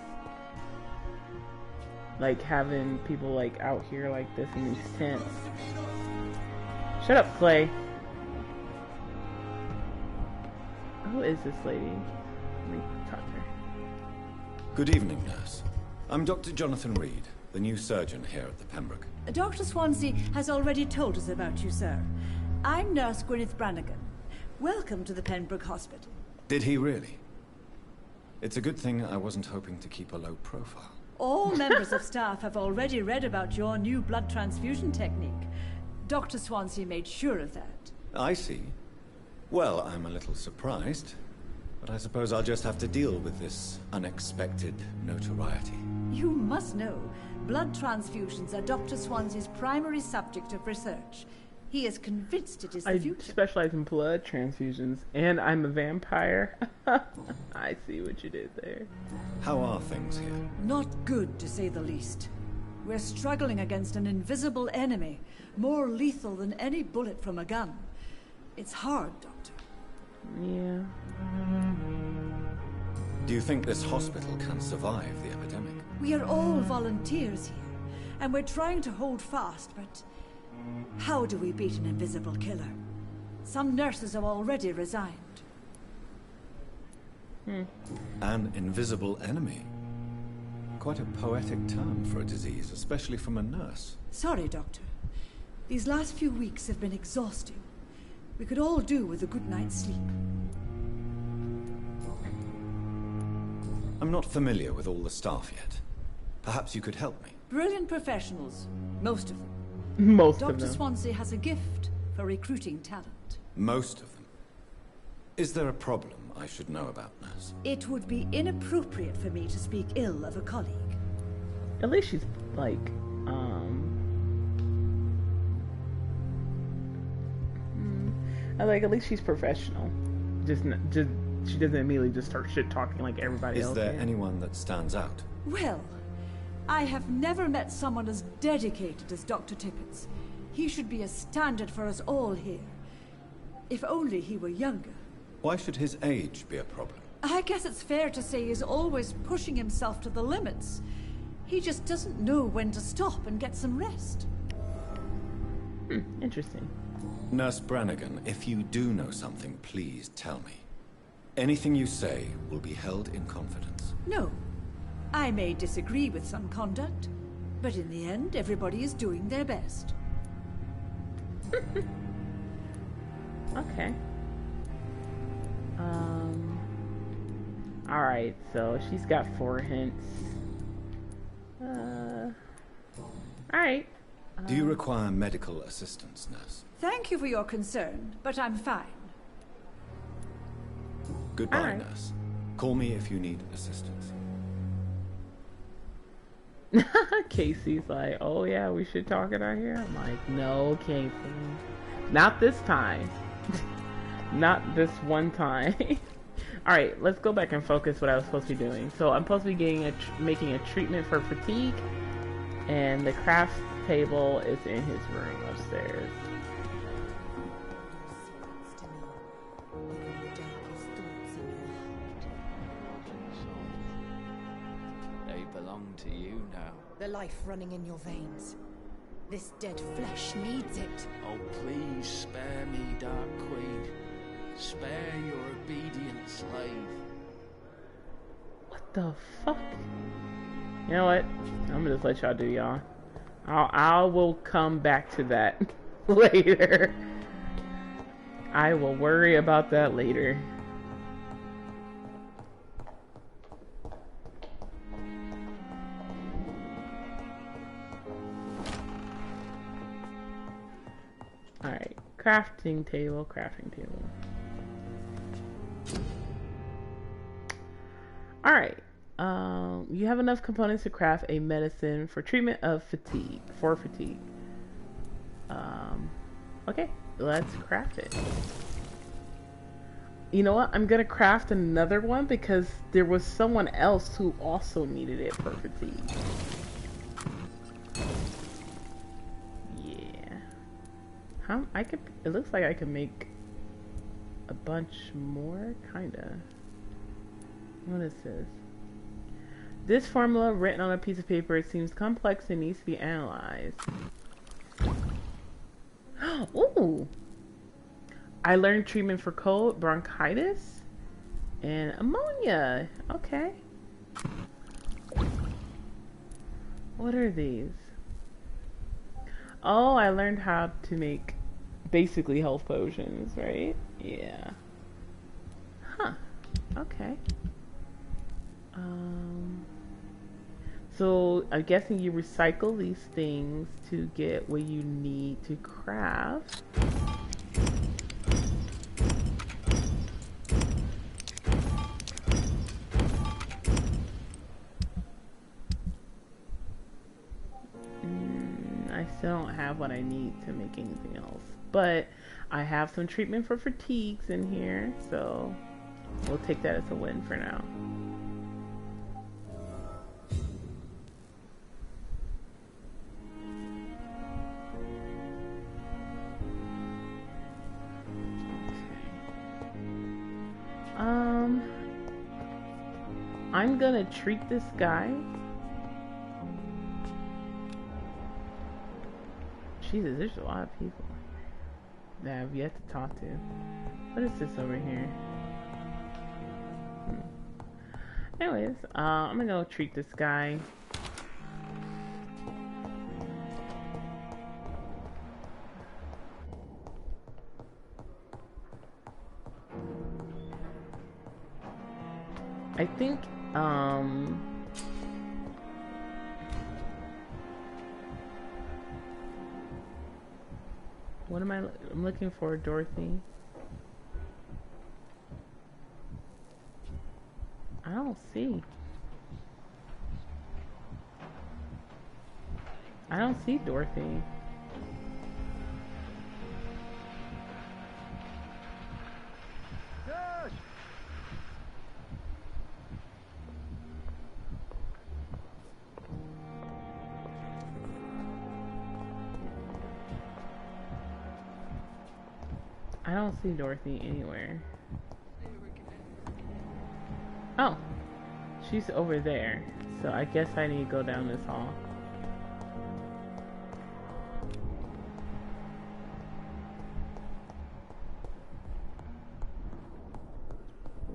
Like having people like out here like this in these tents. Shut up, Clay. Who is this lady? Let me talk to her. Good evening, nurse. I'm Dr. Jonathan Reed, the new surgeon here at the Pembroke. Dr. Swansea has already told us about you, sir. I'm Nurse Gwyneth Brannigan. Welcome to the Pembroke Hospital. Did he really? It's a good thing I wasn't hoping to keep a low profile. All members of staff have already read about your new blood transfusion technique. Dr. Swansea made sure of that. I see. Well, I'm a little surprised, but I suppose I'll just have to deal with this unexpected notoriety. You must know, blood transfusions are Dr. Swansea's primary subject of research. He is convinced it is the I future. specialize in blood transfusions, and I'm a vampire. I see what you did there. How are things here? Not good, to say the least. We're struggling against an invisible enemy, more lethal than any bullet from a gun. It's hard, Doctor. Yeah. Do you think this hospital can survive the epidemic? We are all volunteers here, and we're trying to hold fast, but how do we beat an invisible killer? Some nurses have already resigned. An invisible enemy? Quite a poetic term for a disease, especially from a nurse. Sorry, Doctor. These last few weeks have been exhausting. We could all do with a good night's sleep. I'm not familiar with all the staff yet. Perhaps you could help me. Brilliant professionals, most of them. Most of Dr. them. Swansea has a gift for recruiting talent. Most of them. Is there a problem I should know about, nurse? It would be inappropriate for me to speak ill of a colleague. At least she's like, at least she's professional. Just she doesn't immediately just start shit talking like everybody else. Is there can. anyone that stands out? Well, I have never met someone as dedicated as Dr. Tippett's. He should be a standard for us all here. If only he were younger. Why should his age be a problem? I guess it's fair to say he's always pushing himself to the limits. He just doesn't know when to stop and get some rest. Interesting. Nurse Brannigan, if you do know something, please tell me. Anything you say will be held in confidence. No. I may disagree with some conduct, but in the end, everybody is doing their best. Okay. Alright, so she's got 4 hints. Alright. Do you require medical assistance, nurse? Thank you for your concern, but I'm fine. Goodbye, Alright. nurse. Call me if you need assistance. Casey's like, oh yeah, we should talk it out here. I'm like, no, Casey. Not this time. Not this one time. Alright, let's go back and focus what I was supposed to be doing. So I'm supposed to be getting making a treatment for fatigue, and the craft table is in his room upstairs. They belong to you now. The life running in your veins. This dead flesh needs it. Oh, please spare me, Dark Queen. Spare your obedient slave. What the fuck? You know what? I'm gonna just let y'all do y'all. I will come back to that later. I will worry about that later. Alright, crafting table. Alright, you have enough components to craft a medicine for treatment of fatigue, okay, let's craft it. You know what, I'm gonna craft another one because there was someone else who also needed it for fatigue. It looks like I could make a bunch more, kinda. What is this? This formula written on a piece of paper, it seems complex and needs to be analyzed. Ooh! I learned treatment for cold, bronchitis, and ammonia. Okay. What are these? Oh, I learned how to make basically health potions, right? Yeah. Huh. Okay. So I'm guessing you recycle these things to get what you need to craft. have what I need to make anything else. But I have some treatment for fatigues in here, so we'll take that as a win for now. I'm gonna treat this guy. Jesus, there's a lot of people that I've yet to talk to. What is this over here? Anyways, I'm gonna go treat this guy. I think, what am I'm looking for Dorothy. I don't see. I don't see Dorothy. I don't see Dorothy anywhere. Oh, she's over there. So I guess I need to go down this hall.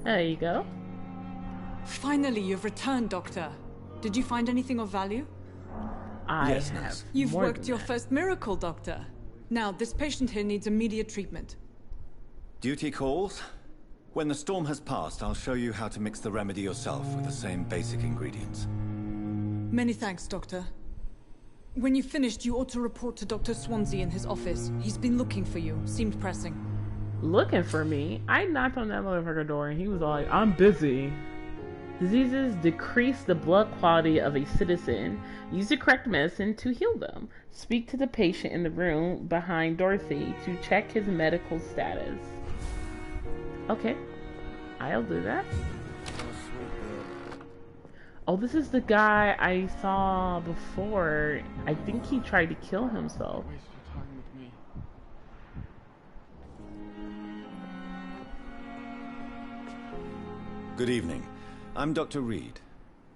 There you go. Finally, you've returned, Doctor. Did you find anything of value? Yes, have. You've worked your first miracle, Doctor. Now, this patient here needs immediate treatment. Duty calls. When the storm has passed, I'll show you how to mix the remedy yourself with the same basic ingredients. Many thanks, Doctor. When you've finished, you ought to report to Dr. Swansea in his office. He's been looking for you. Seemed pressing. Looking for me? I knocked on that motherfucker door and he was all like, I'm busy. Diseases decrease the blood quality of a citizen. Use the correct medicine to heal them. Speak to the patient in the room behind Dorothy to check his medical status. Okay, I'll do that. Oh, this is the guy I saw before. I think he tried to kill himself. Waste your time with me. Good evening. I'm Dr. Reed.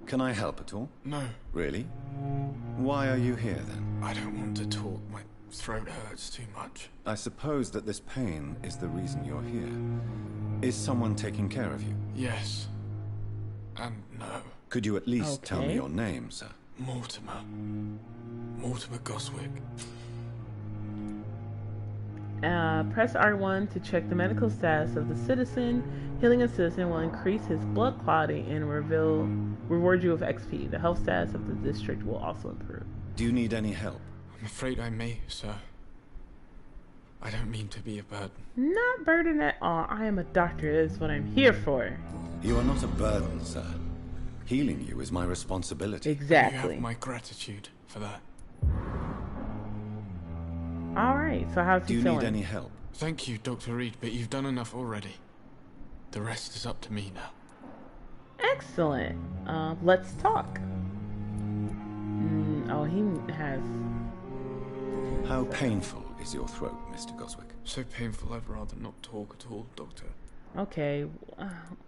Can I help at all? No, Really? Why are you here then? I don't want to talk. My throat hurts too much. I suppose that this pain is the reason you're here. Is someone taking care of you? Yes. And no. Could you at least tell me Okay. your name, sir? Mortimer. Mortimer Goswick. Press R1 to check the medical status of the citizen. Healing a citizen will increase his blood quality and reward you with XP. The health status of the district will also improve. Do you need any help? I'm afraid I may, sir. I don't mean to be a burden. Not burden at all. I am a doctor. That is what I'm here for. You are not a burden, sir. Healing you is my responsibility. You Exactly. have my gratitude for that. Alright, so how's Do he you feeling? need any help? Thank you, Dr. Reed, but you've done enough already. The rest is up to me now. Excellent. Let's talk. Oh, he has... How painful is your throat, Mr. Goswick? So painful, I'd rather not talk at all, Doctor. Okay.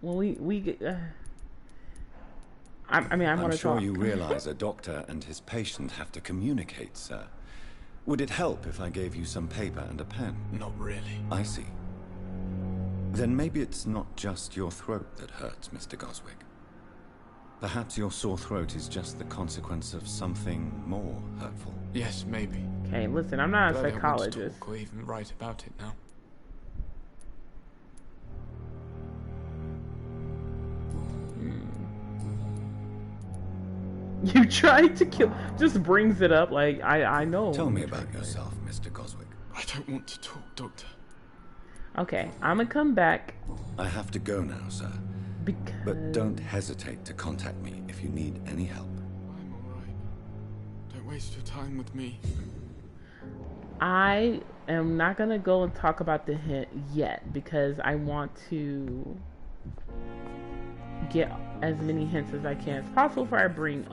Well, I mean, I I'm want to sure talk. you realize a doctor and his patient have to communicate, sir. Would it help if I gave you some paper and a pen? Not really. I see. Then maybe it's not just your throat that hurts, Mr. Goswick. Perhaps your sore throat is just the consequence of something more hurtful. Yes, maybe. Okay, listen, I'm not a But I don't want to psychologist. talk or even write about it now. You tried to kill... Just brings it up like, I know. Tell me about yourself, Mr. Goswick. I don't want to talk, Doctor. Okay, I'm gonna come back I have to go now, sir. because... But don't hesitate to contact me if you need any help. I'm alright. Don't waste your time with me. I am not gonna go and talk about the hint yet because I want to get as many hints as I can as possible before I bring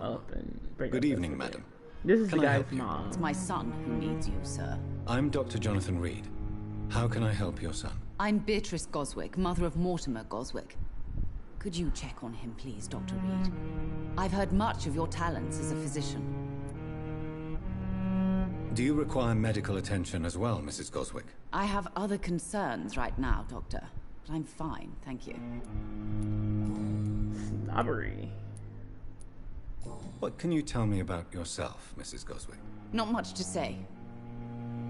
Good evening, madam. This is Can the I guy's help you? mom. It's my son who needs you, sir. I'm Dr. Jonathan Reed. How can I help your son? I'm Beatrice Goswick, mother of Mortimer Goswick. Could you check on him, please, Dr. Reed? I've heard much of your talents as a physician. Do you require medical attention as well, Mrs. Goswick? I have other concerns right now, Doctor. But I'm fine, thank you. Snobbery. What can you tell me about yourself, Mrs. Goswick? Not much to say.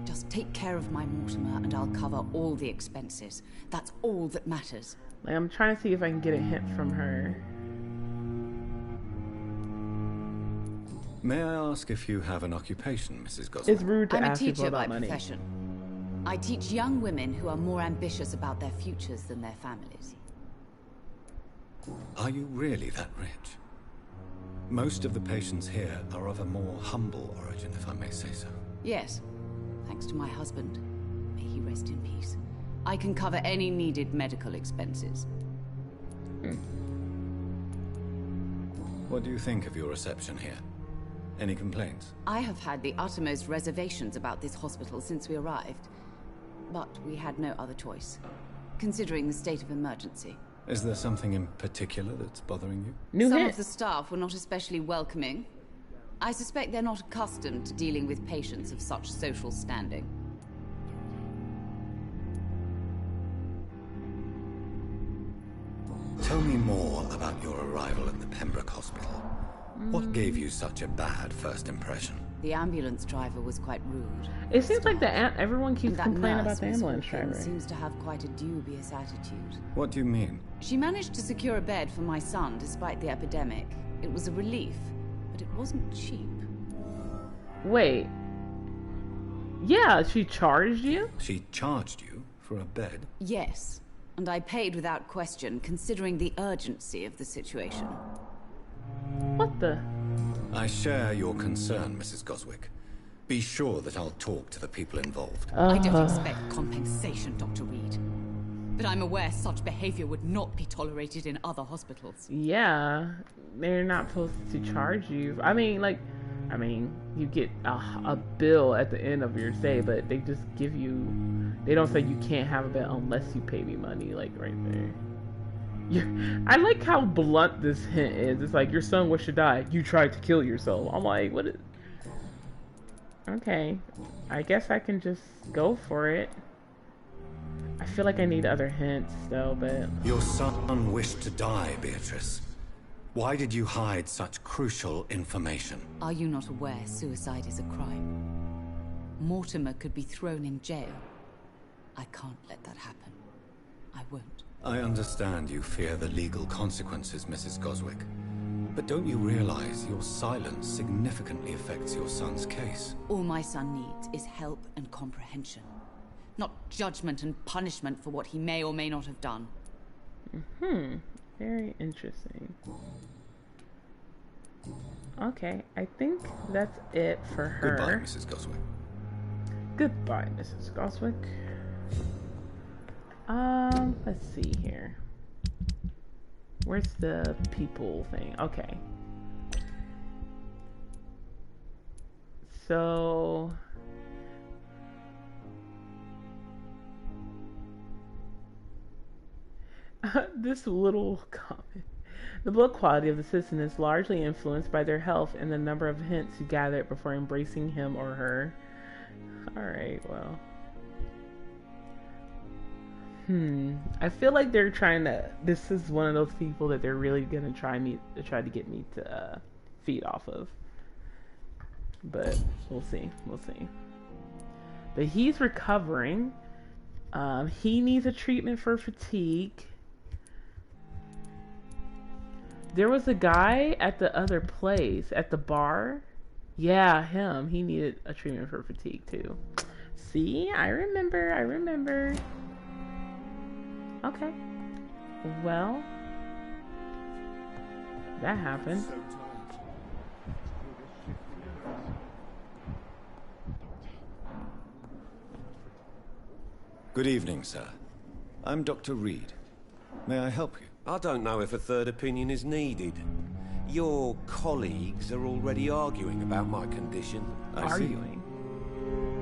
Just take care of my Mortimer and I'll cover all the expenses. That's all that matters. Like, I'm trying to see if I can get a hint from her. May I ask if you have an occupation, Mrs. Goswick? It's rude to I'm a ask people teacher by about money. profession. I teach young women who are more ambitious about their futures than their families. Are you really that rich? Most of the patients here are of a more humble origin, if I may say so. Yes, thanks to my husband. May he rest in peace. I can cover any needed medical expenses. What do you think of your reception here? Any complaints? I have had the uttermost reservations about this hospital since we arrived. But we had no other choice, considering the state of emergency. Is there something in particular that's bothering you? Some of the staff were not especially welcoming. I suspect they're not accustomed to dealing with patients of such social standing. Tell me more about your arrival at the Pembroke Hospital. What gave you such a bad first impression? The ambulance driver was quite rude. It seems like everyone keeps That complaining nurse, about the Miss ambulance Hawkins, driver. seems to have quite a dubious attitude. What do you mean? She managed to secure a bed for my son despite the epidemic. It was a relief, but it wasn't cheap. Wait. Yeah, she charged you? She charged you for a bed? Yes, and I paid without question, considering the urgency of the situation. What the? I share your concern, Mrs. Goswick. Be sure that I'll talk to the people involved. I don't expect compensation, Dr. Reed. But I'm aware such behavior would not be tolerated in other hospitals. Yeah, they're not supposed to charge you. I mean, you get a bill at the end of your stay, but they just give you, they don't say you can't have a bed unless you pay me money, like right there. I like how blunt this hint is. It's like, your son wished to die. You tried to kill yourself. I'm like, what is... Okay. I guess I can just go for it. I feel like I need other hints, though, but... Your son wished to die, Beatrice. Why did you hide such crucial information? Are you not aware suicide is a crime? Mortimer could be thrown in jail. I can't let that happen. I won't. I understand you fear the legal consequences, Mrs. Goswick. But don't you realize your silence significantly affects your son's case? All my son needs is help and comprehension. Not judgment and punishment for what he may or may not have done. Very interesting. Okay, I think that's it for her. Goodbye, Mrs. Goswick. Goodbye, Mrs. Goswick. Let's see here. Where's the people thing? Okay. So... this little comment. The blood quality of the citizen is largely influenced by their health and the number of hints you gathered before embracing him or her. Alright, well. I feel like they're trying to... This is one of those people that they're really gonna try to get me to feed off of. But we'll see. We'll see. But he's recovering. He needs a treatment for fatigue. There was a guy at the other place, at the bar. Yeah, him. He needed a treatment for fatigue too. See? I remember. Okay. Well, that happened. Good evening, sir. I'm Dr. Reed. May I help you? I don't know if a third opinion is needed. Your colleagues are already arguing about my condition. Arguing?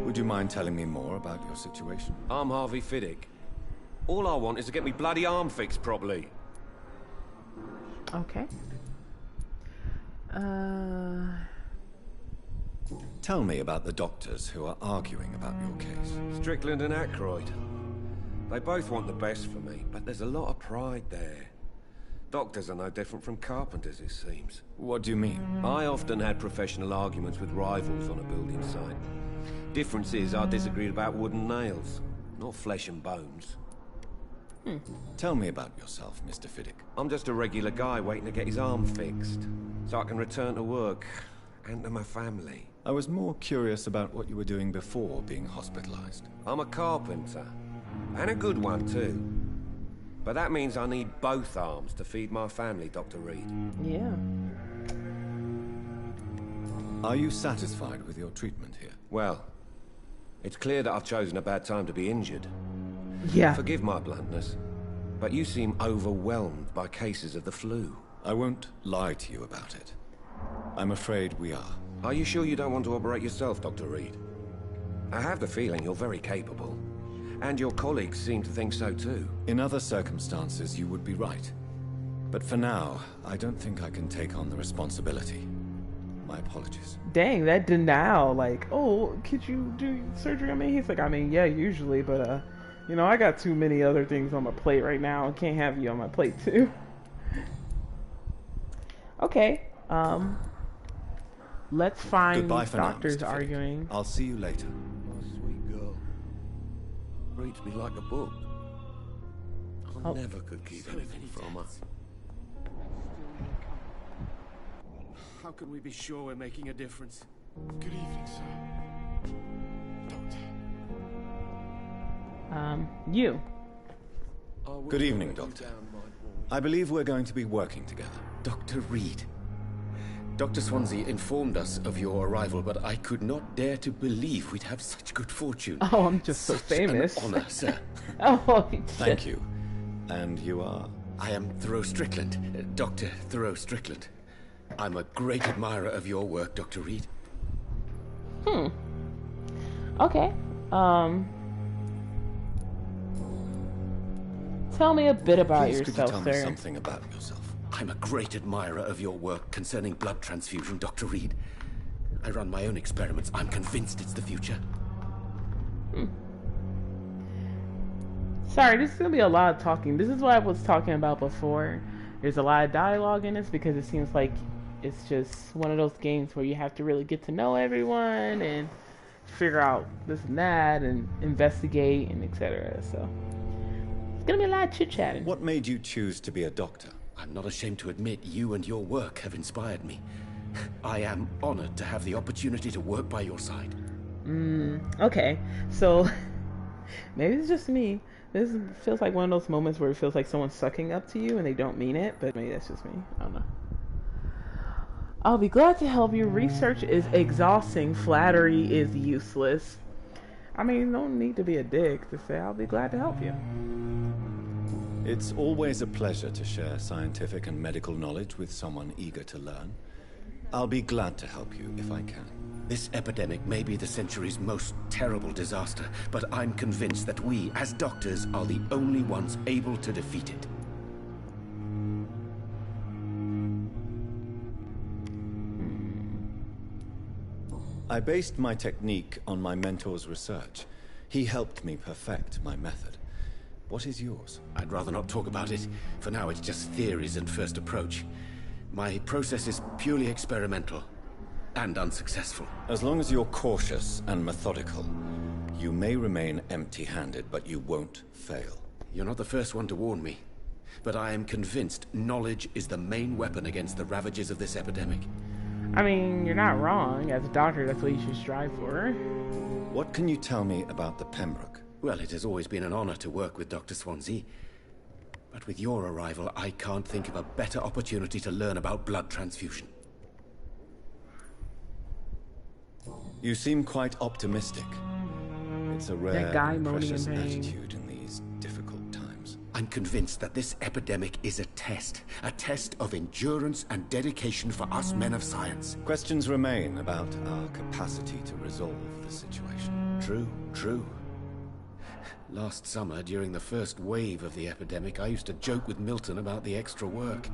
Would you mind telling me more about your situation? I'm Harvey Fiddick. All I want is to get me bloody arm fixed properly. Okay. Tell me about the doctors who are arguing about your case. Strickland and Aykroyd. They both want the best for me, but there's a lot of pride there. Doctors are no different from carpenters, it seems. What do you mean? I often had professional arguments with rivals on a building site. Difference is I disagreed about wooden nails, not flesh and bones. Tell me about yourself, Mr. Fiddick. I'm just a regular guy waiting to get his arm fixed, so I can return to work and to my family. I was more curious about what you were doing before being hospitalized. I'm a carpenter, and a good one too. But that means I need both arms to feed my family, Dr. Reed. Yeah. Are you satisfied with your treatment here? Well, it's clear that I've chosen a bad time to be injured. Yeah. Forgive my bluntness, but you seem overwhelmed by cases of the flu. I won't lie to you about it. I'm afraid we are. Are you sure you don't want to operate yourself, Dr. Reed? I have the feeling you're very capable. And your colleagues seem to think so too. In other circumstances, you would be right. But for now, I don't think I can take on the responsibility. My apologies. Dang, that denial. Like, oh, could you do surgery on me? He's like, I mean, yeah, usually, but, you know, I got too many other things on my plate right now. I can't have you on my plate, too. Okay, let's find Goodbye for doctors now, Mr. arguing. Fiddick. I'll see you later. Sweet girl. Reads me like a book. I never could keep anything from her. How can we be sure we're making a difference? Good evening, sir. Doctor. You. Good evening, Doctor. I believe we're going to be working together. Dr. Reed. Dr. Swansea informed us of your arrival, but I could not dare to believe we'd have such good fortune. Oh, I'm just so famous. An honor, sir. Oh, Thank you. And you are? I am Thoreau Strickland, Dr. Thoreau Strickland. I'm a great admirer of your work, Dr. Reed. Okay. Tell me a bit about Please, yourself, could you tell me sir. something about yourself? I'm a great admirer of your work concerning blood transfusion, Dr. Reed. I run my own experiments. I'm convinced it's the future. Sorry, this is going to be a lot of talking. This is what I was talking about before. There's a lot of dialogue in this because it seems like it's just one of those games where you have to really get to know everyone and figure out this and that and investigate and etc. So it's going to be a lot of chit-chatting. What made you choose to be a doctor? I'm not ashamed to admit you and your work have inspired me. I am honored to have the opportunity to work by your side. Okay, so maybe it's just me. This feels like one of those moments where it feels like someone's sucking up to you and they don't mean it, but maybe that's just me. I don't know. I'll be glad to help you. Research is exhausting. Flattery is useless. I mean, no need to be a dick to say I'll be glad to help you. It's always a pleasure to share scientific and medical knowledge with someone eager to learn. I'll be glad to help you if I can. This epidemic may be the century's most terrible disaster, but I'm convinced that we, as doctors, are the only ones able to defeat it. I based my technique on my mentor's research. He helped me perfect my method. What is yours? I'd rather not talk about it. For now, it's just theories and first approach. My process is purely experimental and unsuccessful. As long as you're cautious and methodical, you may remain empty-handed, but you won't fail. You're not the first one to warn me, but I am convinced knowledge is the main weapon against the ravages of this epidemic. I mean, you're not wrong. As a doctor, that's what you should strive for. What can you tell me about the Pembroke? Well, it has always been an honor to work with Dr. Swansea. But with your arrival, I can't think of a better opportunity to learn about blood transfusion. You seem quite optimistic. It's a rare guy and moaning in precious pain. attitude in these difficult times. I'm convinced that this epidemic is a test of endurance and dedication for us men of science. Questions remain about our capacity to resolve the situation. True. Last summer, during the first wave of the epidemic, I used to joke with Milton about the extra work.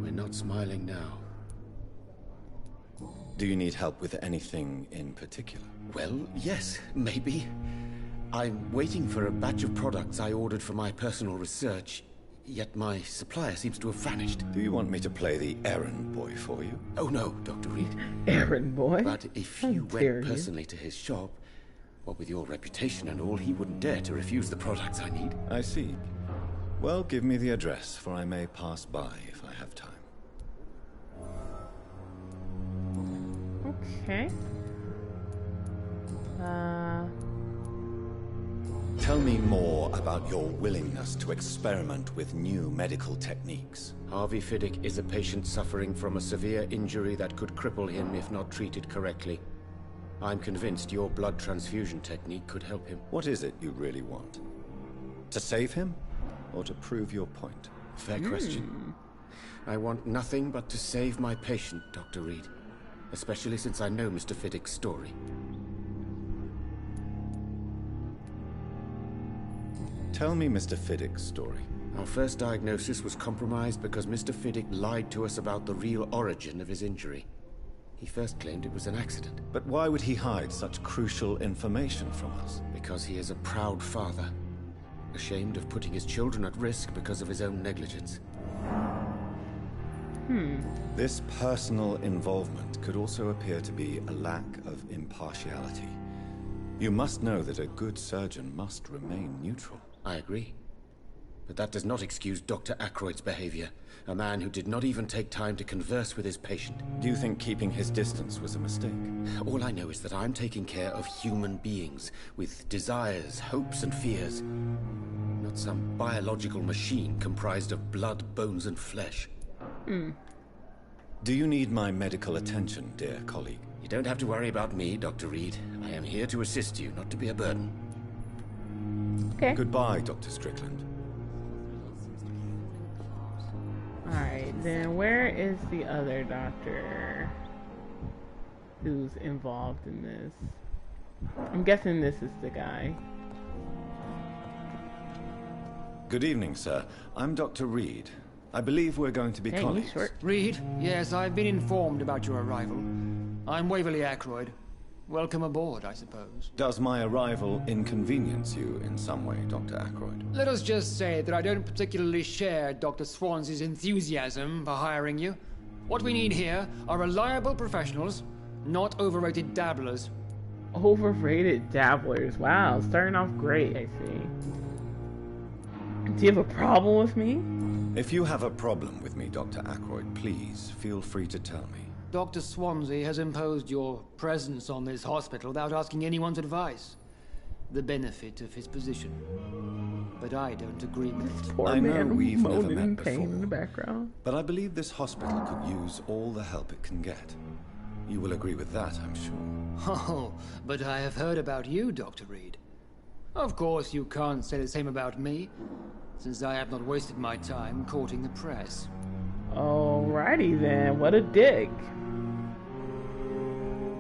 We're not smiling now. Do you need help with anything in particular? Well, yes, maybe. I'm waiting for a batch of products I ordered for my personal research, yet my supplier seems to have vanished. Do you want me to play the errand boy for you? Oh no, Dr. Reed. Errand boy? But if you went personally to his shop, what with your reputation and all, he wouldn't dare to refuse the products I need. I see. Well, give me the address, for I may pass by if I have time. Okay. Tell me more about your willingness to experiment with new medical techniques. Harvey Fiddick is a patient suffering from a severe injury that could cripple him if not treated correctly. I'm convinced your blood transfusion technique could help him. What is it you really want? To save him? Or to prove your point? Fair question. I want nothing but to save my patient, Dr. Reed. Especially since I know Mr. Fiddick's story. Tell me Mr. Fiddick's story. Our first diagnosis was compromised because Mr. Fiddick lied to us about the real origin of his injury. He first claimed it was an accident. But why would he hide such crucial information from us? Because he is a proud father, ashamed of putting his children at risk because of his own negligence. This personal involvement could also appear to be a lack of impartiality. You must know that a good surgeon must remain neutral. I agree. But that does not excuse Dr. Ackroyd's behavior, a man who did not even take time to converse with his patient. Do you think keeping his distance was a mistake? All I know is that I'm taking care of human beings, with desires, hopes, and fears. Not some biological machine comprised of blood, bones, and flesh. Do you need my medical attention, dear colleague? You don't have to worry about me, Dr. Reed. I am here to assist you, not to be a burden. Okay. Goodbye, Dr. Strickland. Alright, then where is the other doctor who's involved in this? I'm guessing this is the guy. Good evening, sir. I'm Dr. Reed. I believe we're going to be Dang, colleagues. he's short. Reed, yes, I've been informed about your arrival. I'm Waverly Ackroyd. Welcome aboard, I suppose. Does my arrival inconvenience you in some way, Dr. Ackroyd? Let us just say that I don't particularly share Dr. Swansey's enthusiasm for hiring you. What we need here are reliable professionals, not overrated dabblers. Overrated dabblers. Wow, starting off great, I see. Do you have a problem with me? If you have a problem with me, Dr. Ackroyd, please feel free to tell me. Dr. Swansey has imposed your presence on this hospital without asking anyone's advice. The benefit of his position. But I don't agree with it. Poor I know man we've never moaning in met pain before, in the background. but I believe this hospital could use all the help it can get. You will agree with that, I'm sure. Oh, but I have heard about you, Dr. Reed. Of course, you can't say the same about me, since I have not wasted my time courting the press. Alrighty then, what a dick.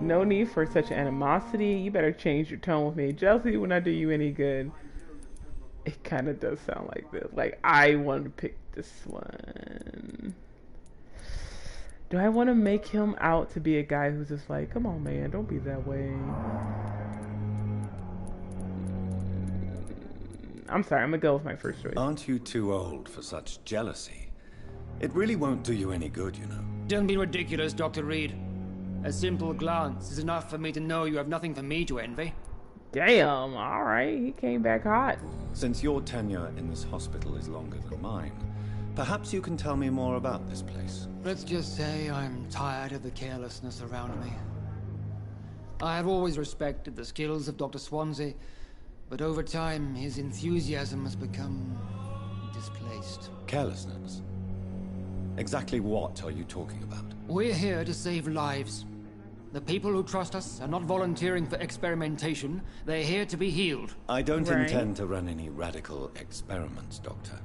No need for such animosity. You better change your tone with me. Jealousy will not do you any good. It kind of does sound like this. Like, I want to pick this one. Do I want to make him out to be a guy who's just like, come on, man, don't be that way. I'm sorry, I'm going to go with my first choice. Aren't you too old for such jealousy? It really won't do you any good, you know. Don't be ridiculous, Dr. Reed. A simple glance is enough for me to know you have nothing for me to envy. Damn, alright, he came back hot. Since your tenure in this hospital is longer than mine, perhaps you can tell me more about this place. Let's just say I'm tired of the carelessness around me. I have always respected the skills of Dr. Swansey, but over time his enthusiasm has become displaced. Carelessness? Exactly what are you talking about? We're here to save lives. The people who trust us are not volunteering for experimentation. They're here to be healed. I don't Right. intend to run any radical experiments, Doctor.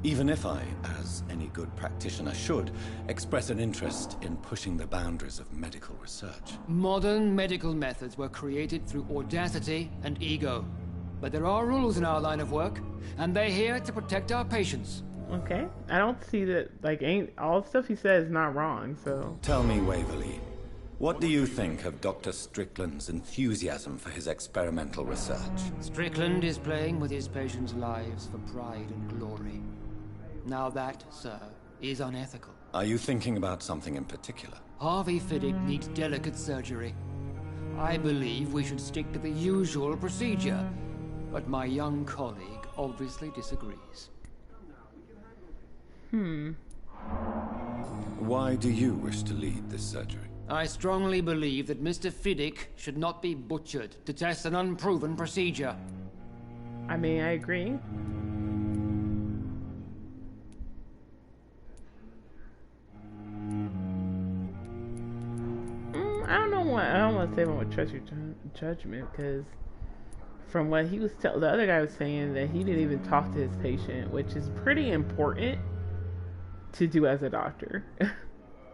Even if I, as any good practitioner should, express an interest in pushing the boundaries of medical research. Modern medical methods were created through audacity and ego. But there are rules in our line of work, and they're here to protect our patients. Okay. I don't see that, like, ain't all the stuff he says is not wrong, so. Tell me, Waverly, what do you think of Dr. Strickland's enthusiasm for his experimental research? Strickland is playing with his patients' lives for pride and glory. Now that, sir, is unethical. Are you thinking about something in particular? Harvey Fiddick needs delicate surgery. I believe we should stick to the usual procedure, but my young colleague obviously disagrees. Why do you wish to lead this surgery? I strongly believe that Mr. Fiddick should not be butchered to test an unproven procedure. I mean, I agree. I don't want to say I would trust your judgment, because from what he was the other guy was saying that he didn't even talk to his patient, which is pretty important to do as a doctor,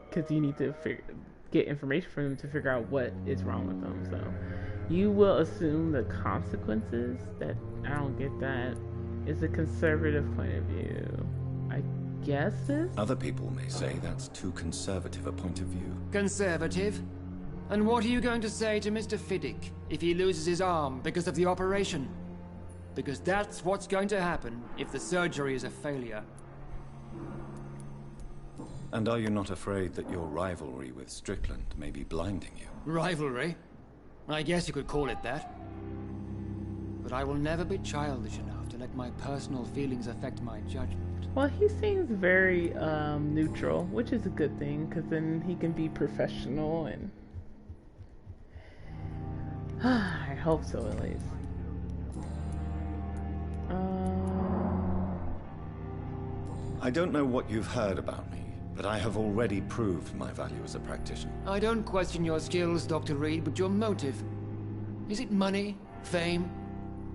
because you need to get information from them to figure out what is wrong with them. So you will assume the consequences. That I don't get that. It's a conservative point of view. I guess this. Other people may say that's too conservative a point of view. Conservative? And what are you going to say to Mr. Fiddick if he loses his arm because of the operation? Because that's what's going to happen if the surgery is a failure. And are you not afraid that your rivalry with Strickland may be blinding you? Rivalry? I guess you could call it that. But I will never be childish enough to let my personal feelings affect my judgment. Well, he seems very neutral, which is a good thing, because then he can be professional and... I hope so, at least. I don't know what you've heard about me, but I have already proved my value as a practitioner. I don't question your skills, Dr. Reed, but your motive. Is it money, fame,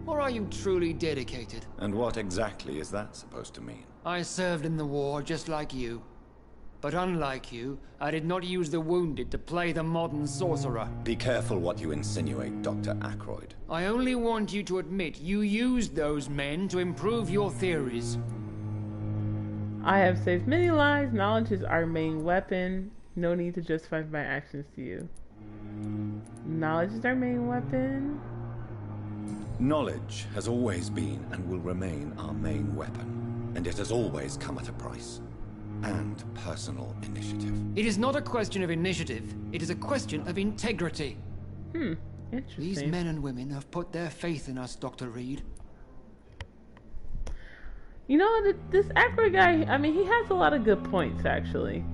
or are you truly dedicated? And what exactly is that supposed to mean? I served in the war just like you. But unlike you, I did not use the wounded to play the modern sorcerer. Be careful what you insinuate, Dr. Ackroyd. I only want you to admit you used those men to improve your theories. I have saved many lives. Knowledge is our main weapon. No need to justify my actions to you. Knowledge is our main weapon? Knowledge has always been and will remain our main weapon. And it has always come at a price. And personal initiative. It is not a question of initiative. It is a question of integrity. Interesting. These men and women have put their faith in us, Dr. Reed. You know, this Ackroyd guy, I mean, he has a lot of good points, actually.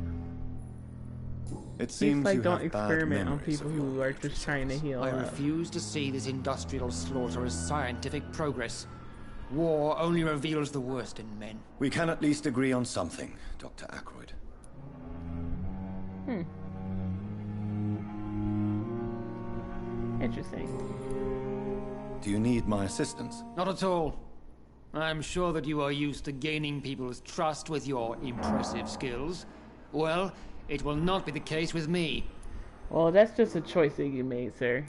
It seems He's like, you don't have bad experiment on memories people of who your are just trying to heal I up. refuse to see this industrial slaughter as scientific progress. War only reveals the worst in men. We can at least agree on something, Dr. Ackroyd. Interesting. Do you need my assistance? Not at all. I'm sure that you are used to gaining people's trust with your impressive skills. Well, it will not be the case with me. Well, that's just a choice that you made, sir.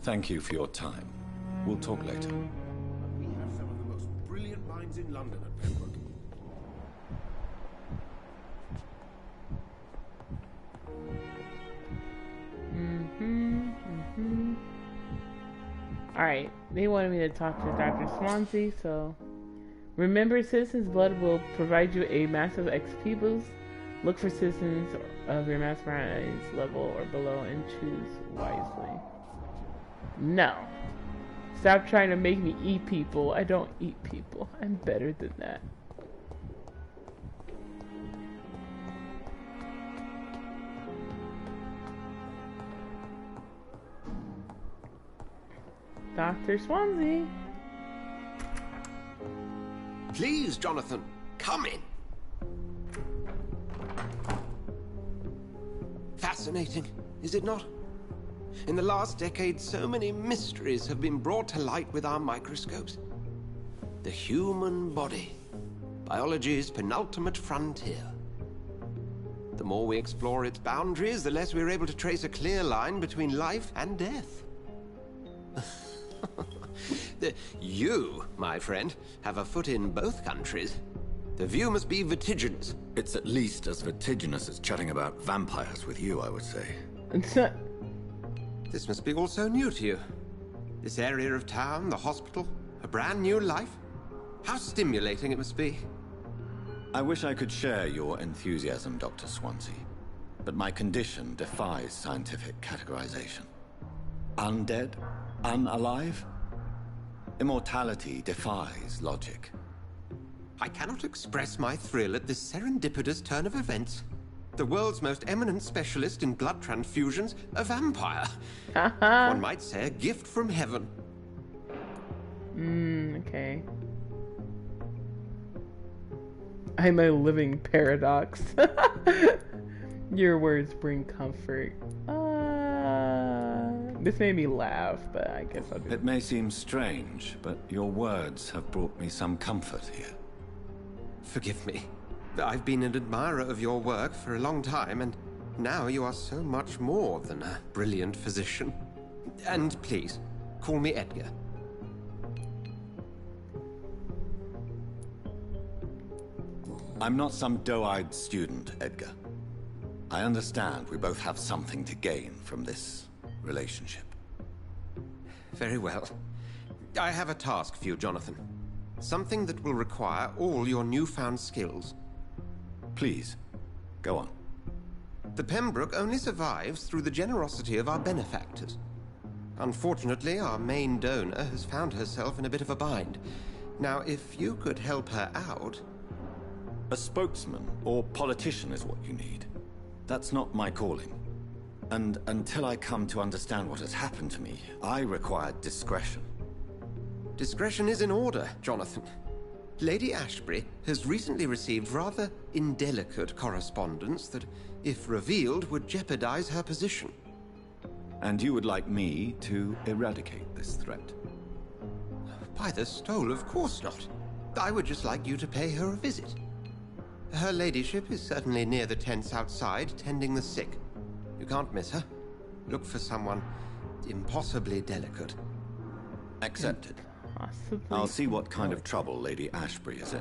Thank you for your time. We'll talk later. We have some of the most brilliant minds in London at Pembroke. Alright, they wanted me to talk to Dr. Swansea, so... Remember, Citizens' Blood will provide you a massive XP boost. Look for citizens of your mastermind level or below and choose wisely. No. Stop trying to make me eat people. I don't eat people. I'm better than that. Dr. Swansea. Please, Jonathan, come in. Fascinating, is it not? In the last decade, so many mysteries have been brought to light with our microscopes. The human body, biology's penultimate frontier. The more we explore its boundaries, the less we're able to trace a clear line between life and death. You, my friend, have a foot in both countries. The view must be vertiginous. It's at least as vertiginous as chatting about vampires with you, I would say. This must be all so new to you. This area of town, the hospital, a brand new life. How stimulating it must be. I wish I could share your enthusiasm, Dr. Swansea, but my condition defies scientific categorization. Undead? Unalive? Immortality defies logic. I cannot express my thrill at this serendipitous turn of events. The world's most eminent specialist in blood transfusions, a vampire. One might say a gift from heaven. Okay. I'm a living paradox. Your words bring comfort. This made me laugh, but I guess I'll do it. It may seem strange, but your words have brought me some comfort here. Forgive me. I've been an admirer of your work for a long time, and now you are so much more than a brilliant physician. And please, call me Edgar. I'm not some doe-eyed student, Edgar. I understand we both have something to gain from this relationship. Very well. I have a task for you, Jonathan. Something that will require all your newfound skills. Please, go on. The Pembroke only survives through the generosity of our benefactors. Unfortunately, our main donor has found herself in a bit of a bind. Now, if you could help her out... A spokesman or politician is what you need. That's not my calling. And until I come to understand what has happened to me, I require discretion. Discretion is in order, Jonathan. Lady Ashbury has recently received rather indelicate correspondence that, if revealed, would jeopardize her position. And you would like me to eradicate this threat? By the stole, of course not. I would just like you to pay her a visit. Her ladyship is certainly near the tents outside, tending the sick. You can't miss her. Look for someone impossibly delicate. Accepted. Possibly. I'll see what kind of trouble Lady Ashbury is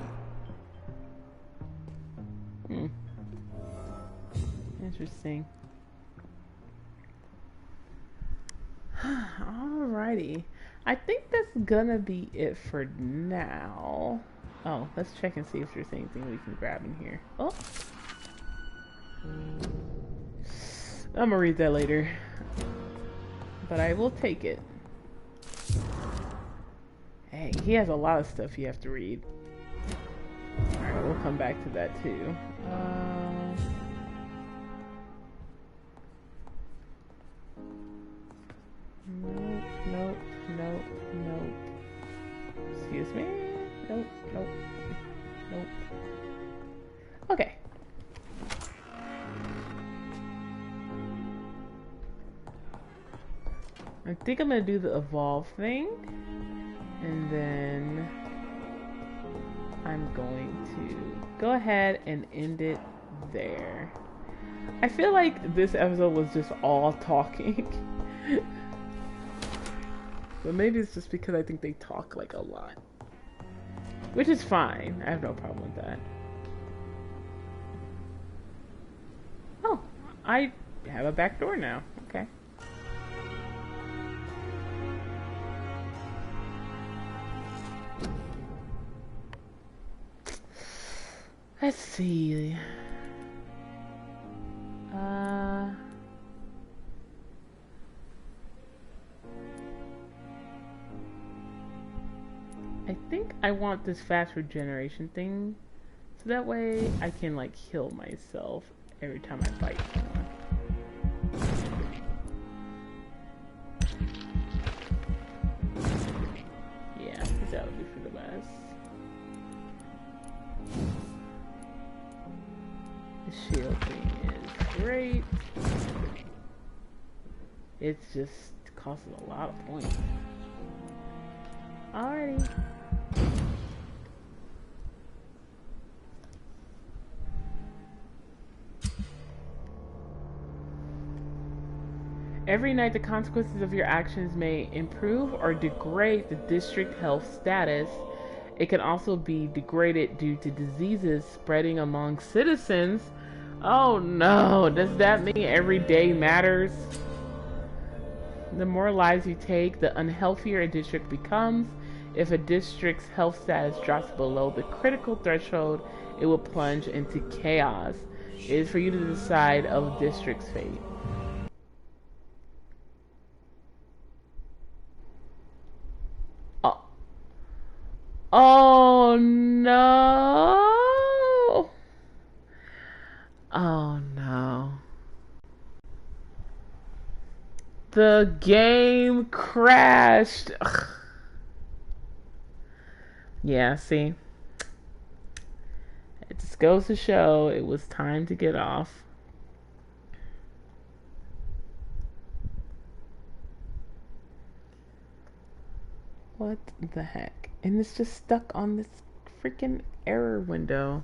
in. Interesting. Alrighty. I think that's gonna be it for now. Oh, let's check and see if there's anything we can grab in here. Oh. I'm gonna read that later. But I will take it. Hey, he has a lot of stuff you have to read. Alright, we'll come back to that too. Nope. Excuse me? Nope. Okay. I think I'm gonna do the evolve thing. And then I'm going to go ahead and end it there. I feel like this episode was just all talking. But maybe it's just because I think they talk like a lot. Which is fine. I have no problem with that. Oh, I have a back door now. Okay. Let's see. I think I want this fast regeneration thing, so that way I can like heal myself every time I fight someone. Yeah, that would be for the best. The shield thing is great. It's just costing a lot of points. Alrighty. Every night, the consequences of your actions may improve or degrade the district health status. It can also be degraded due to diseases spreading among citizens. Oh no, does that mean every day matters? The more lives you take, the unhealthier a district becomes. If a district's health status drops below the critical threshold, it will plunge into chaos. It is for you to decide of district's fate. Oh no! Oh no. The game crashed. Ugh. Yeah, see? It just goes to show it was time to get off. What the heck? And it's just stuck on this freaking error window.